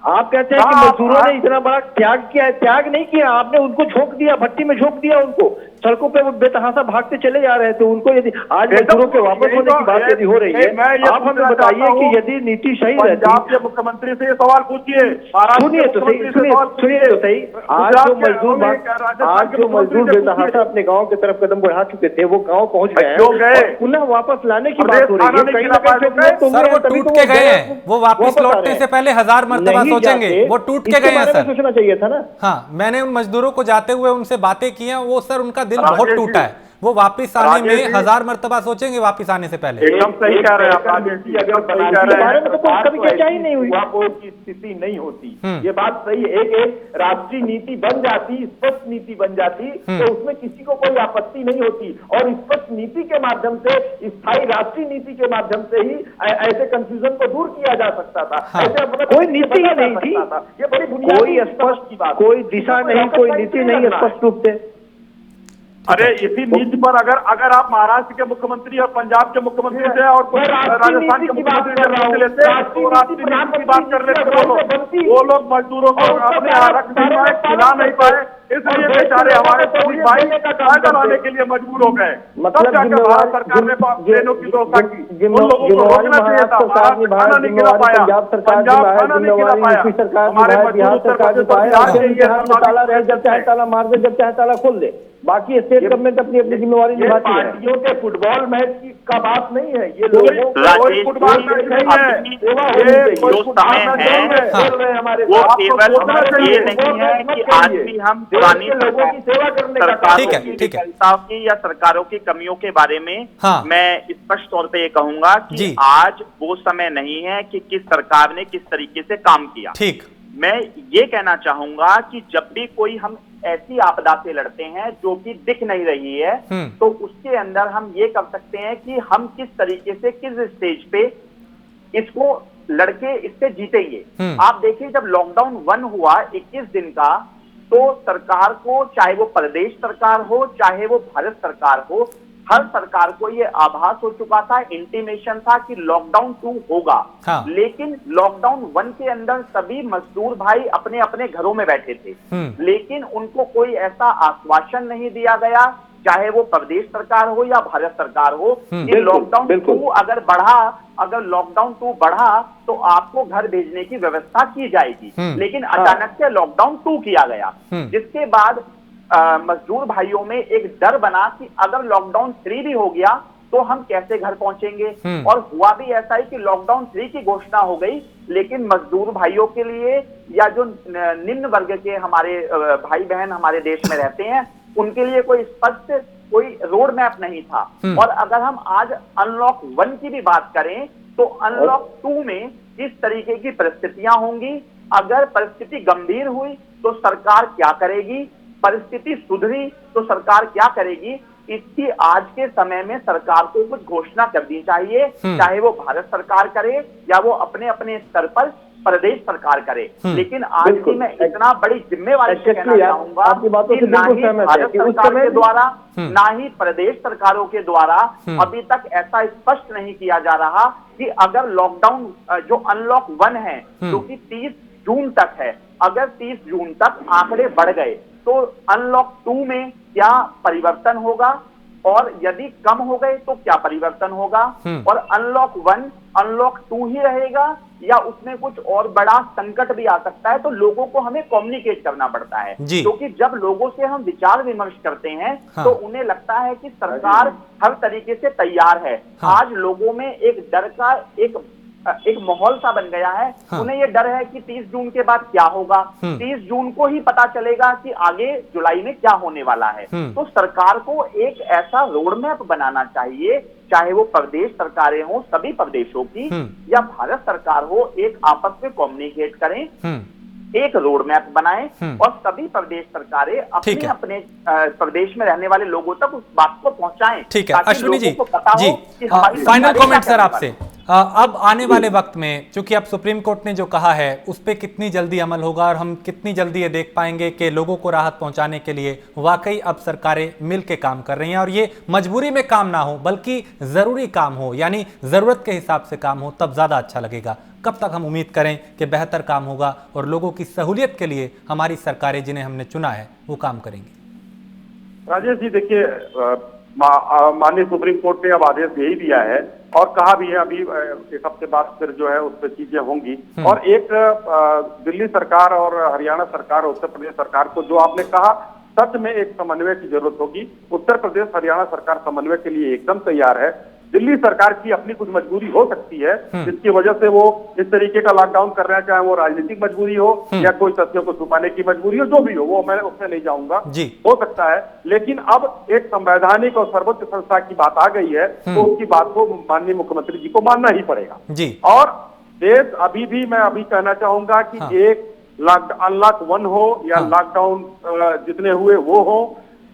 आप कहते हैं कि मजदूरों ने इतना बड़ा त्याग किया है। त्याग नहीं किया आपने, उनको झोंक दिया, भट्टी में झोंक दिया उनको। सड़कों पे वो बेतहाशा भागते चले जा रहे थे। उनको यदि आज मजदूरों के वापस होने की बात यदि हो रही है, आप हमें बताइए कि यदि नीति सही रहती। पंजाब के मुख्यमंत्री से ये सवाल पूछिए, सुनिए तो सही, सुनिए तो सही। आज जो मजदूर बेतहाशा अपने गाँव की तरफ कदम बढ़ा चुके थे, वो गाँव पहुंच गए, पुनः वापस लाने की बात हो रही है। कहीं ना कहीं वो टूट के गए हैं, वो वापस लौटने से पहले 1000 मरतबा सोचेंगे। वो टूट के गए हैं सर, सोचना चाहिए था ना। हाँ, मैंने उन मजदूरों को जाते हुए उनसे बातें की हैं, वो सर उनका दिल बहुत टूटा है। वो वापस आने में 1000 मरतबा सोचेंगे वापस आने से पहले। एकदम सही कह रहे हैं आप राजेश जी, अगर बारे में तो कभी चर्चा ही नहीं हुई, की स्थिति नहीं होती। ये बात सही है। एक राष्ट्रीय नीति बन जाती, स्पष्ट नीति बन जाती तो उसमें किसी को कोई आपत्ति नहीं होती। और स्पष्ट नीति के माध्यम से, स्थायी राष्ट्रीय नीति के माध्यम से ही ऐसे कंफ्यूजन को दूर किया जा सकता था। ऐसे कोई नीति ही नहीं थी, ये बड़ी बुनियादी स्पष्ट की बात, कोई दिशा नहीं, कोई नीति नहीं स्पष्ट रूप से। अरे इसी नीति पर अगर आप महाराष्ट्र के मुख्यमंत्री और पंजाब के मुख्यमंत्री से और राजस्थान के मुख्यमंत्री से लेते तो राष्ट्रीय नीति की बात कर लेते, वो लोग मजदूरों को अपने यहाँ रख नहीं पाए, खिला नहीं पाए, इसलिए बेचारे हमारे सभी भाई पैदल आने के लिए मजबूर हो गए। मतलब भारत सरकार ने ट्रेनों की व्यवस्था की, उन लोगों को रोकना चाहिए था। खाना नहीं खिला पाया, पंजाब खाना नहीं खिला पाया, हमारे मजदूर उत्तर प्रदेश जब चाहे ताला मार दे, जब चाहे ताला खोल दे। बाकी स्टेट गवर्नमेंट अपनी अपनी जिम्मेवारी निभाती है। पार्टियों के फुटबॉल मैच का बात नहीं है ये, लोगों कोई फुटबॉल मैच नहीं है। जो समय है वो केवल ये नहीं है कि आज भी हम पुरानी लोगों की सेवा करने का सरकारों की या सरकारों की कमियों के बारे में मैं स्पष्ट तौर पे ये कहूंगा कि आज वो समय नहीं है कि किस सरकार ने किस तरीके से काम किया। ठीक, मैं ये कहना चाहूंगा कि जब भी कोई हम ऐसी आपदा से लड़ते हैं जो कि दिख नहीं रही है, तो उसके अंदर हम ये कर सकते हैं कि हम किस तरीके से, किस स्टेज पे इसको लड़के इससे जीतेंगे। आप देखिए, जब लॉकडाउन 1 हुआ 21 दिन का, तो सरकार को, चाहे वो प्रदेश सरकार हो चाहे वो भारत सरकार हो, हर सरकार को ये आभास हो चुका था, इंटीमेशन था कि लॉकडाउन 2 होगा। लेकिन लॉकडाउन 1 के अंदर सभी मजदूर भाई अपने अपने घरों में बैठे थे, लेकिन उनको कोई ऐसा आश्वासन नहीं दिया गया, चाहे वो प्रदेश सरकार हो या भारत सरकार हो, कि लॉकडाउन 2 अगर लॉकडाउन 2 बढ़ा तो आपको घर भेजने की व्यवस्था की जाएगी। लेकिन अचानक से लॉकडाउन 2 किया गया, जिसके बाद मजदूर भाइयों में एक डर बना कि अगर लॉकडाउन 3 भी हो गया तो हम कैसे घर पहुंचेंगे। और हुआ भी ऐसा ही कि लॉकडाउन 3 की घोषणा हो गई, लेकिन मजदूर भाइयों के लिए या जो निम्न वर्ग के हमारे भाई बहन हमारे देश में रहते हैं, उनके लिए कोई स्पष्ट कोई रोड मैप नहीं था। और अगर हम आज अनलॉक 1 की भी बात करें तो अनलॉक 2 में किस तरीके की परिस्थितियां होंगी, अगर परिस्थिति गंभीर हुई तो सरकार क्या करेगी, परिस्थिति सुधरी तो सरकार क्या करेगी, इसकी आज के समय में सरकार को कुछ घोषणा करनी चाहिए, चाहे वो भारत सरकार करे या वो अपने अपने स्तर पर प्रदेश सरकार करे। लेकिन आज भी मैं इतना बड़ी जिम्मेवारी से कहना चाहूंगा कि ना ही भारत सरकार के द्वारा ना ही प्रदेश सरकारों के द्वारा अभी तक ऐसा स्पष्ट नहीं किया जा रहा कि अगर लॉकडाउन जो अनलॉक 1 है जो कि 30 जून तक है, अगर 30 जून तक आंकड़े बढ़ गए तो अनलॉक 2 में क्या परिवर्तन होगा, और यदि कम हो गए तो क्या परिवर्तन होगा, और अनलॉक 1 अनलॉक 2 ही रहेगा या उसमें कुछ और बड़ा संकट भी आ सकता है। तो लोगों को हमें कम्युनिकेट करना पड़ता है, क्योंकि जब लोगों से हम विचार विमर्श करते हैं तो उन्हें लगता है कि सरकार हर तरीके से तैयार है। आज लोगों में एक डर का एक माहौल सा बन गया है। उन्हें यह डर है कि 30 जून के बाद क्या होगा, 30 जून को ही पता चलेगा कि आगे जुलाई में क्या होने वाला है। तो सरकार को एक ऐसा रोड मैप बनाना चाहिए, चाहे वो प्रदेश सरकारें हो सभी प्रदेशों की या भारत सरकार हो, एक आपस में कम्युनिकेट करें, एक रोड मैप बनाएं और सभी प्रदेश सरकारें अपने अपने प्रदेश में रहने वाले लोगों तक उस बात को पहुंचाएं। ठीक है Ashwini ji, final comment sir आपसे। अब आने वाले वक्त में चूंकि अब सुप्रीम कोर्ट ने जो कहा है उस पर कितनी जल्दी अमल होगा और हम कितनी जल्दी ये देख पाएंगे कि लोगों को राहत पहुंचाने के लिए वाकई अब सरकारें मिलकर काम कर रही हैं और ये मजबूरी में काम ना हो बल्कि जरूरी काम हो, यानी जरूरत के हिसाब से काम हो, तब ज्यादा अच्छा लगेगा। कब तक हम उम्मीद करें कि बेहतर काम होगा और लोगों की सहूलियत के लिए हमारी सरकारें जिन्हें हमने चुना है वो काम करेंगी? राजेश जी देखिए, माननीय सुप्रीम कोर्ट ने अब आदेश दे ही दिया है और कहा भी है अभी एक हफ्ते बाद फिर जो है उस पर चीजें होंगी। और एक दिल्ली सरकार और हरियाणा सरकार, उत्तर प्रदेश सरकार को जो आपने कहा सच में एक समन्वय की जरूरत होगी। उत्तर प्रदेश हरियाणा सरकार समन्वय के लिए एकदम तैयार है। दिल्ली सरकार की अपनी कुछ मजबूरी हो सकती है जिसकी वजह से वो इस तरीके का लॉकडाउन कर रहे हैं, चाहे वो राजनीतिक मजबूरी हो या कोई तथ्यों को छुपाने की मजबूरी हो, जो भी हो वो मैं उसमें नहीं जाऊंगा, हो सकता है। लेकिन अब एक संवैधानिक और सर्वोच्च संस्था की बात आ गई है तो उसकी बात को माननीय मुख्यमंत्री जी को मानना ही पड़ेगा। और देश अभी भी मैं अभी कहना चाहूंगा कि एक अनलॉक 1 हो या लॉकडाउन जितने हुए वो हो,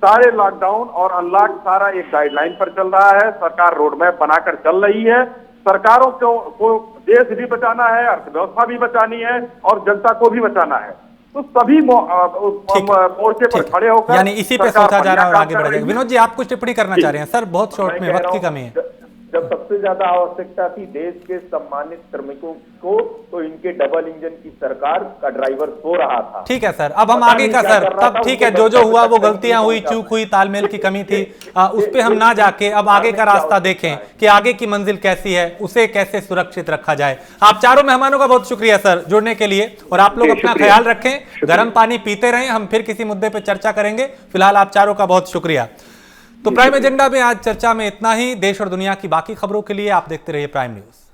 सारे लॉकडाउन और अनलॉक सारा एक गाइडलाइन पर चल रहा है। सरकार रोड मैप बनाकर चल रही है। सरकारों को देश भी बचाना है, अर्थव्यवस्था भी बचानी है और जनता को भी बचाना है। तो सभी मोर्चे पर खड़े होकर यानी इसी पे सोचा जा रहा है और आगे बढ़ेगा। विनोद जी आप कुछ टिप्पणी करना चाह रहे हैं? सर बहुत शॉर्ट में, वक्त की कमी है। जब सबसे ज्यादा आवश्यकता थी देश के सम्मानित श्रमिकों को, तो इनके डबल इंजन की सरकार का ड्राइवर सो रहा था। ठीक है सर, अब हम आगे का सर तब ठीक है, जो हुआ वो गलतियां हुई, चूक हुई, तालमेल की कमी थी, उस पे हम ना जाके अब आगे का रास्ता देखें कि आगे की मंजिल कैसी है, उसे कैसे सुरक्षित रखा जाए। आप चारों मेहमानों का बहुत शुक्रिया सर जुड़ने के लिए, और आप लोग अपना ख्याल रखें, गर्म पानी पीते रहें। हम फिर किसी मुद्दे पर चर्चा करेंगे। फिलहाल आप चारों का बहुत शुक्रिया। तो प्राइम एजेंडा में आज चर्चा में इतना ही। देश और दुनिया की बाकी खबरों के लिए आप देखते रहिए प्राइम न्यूज।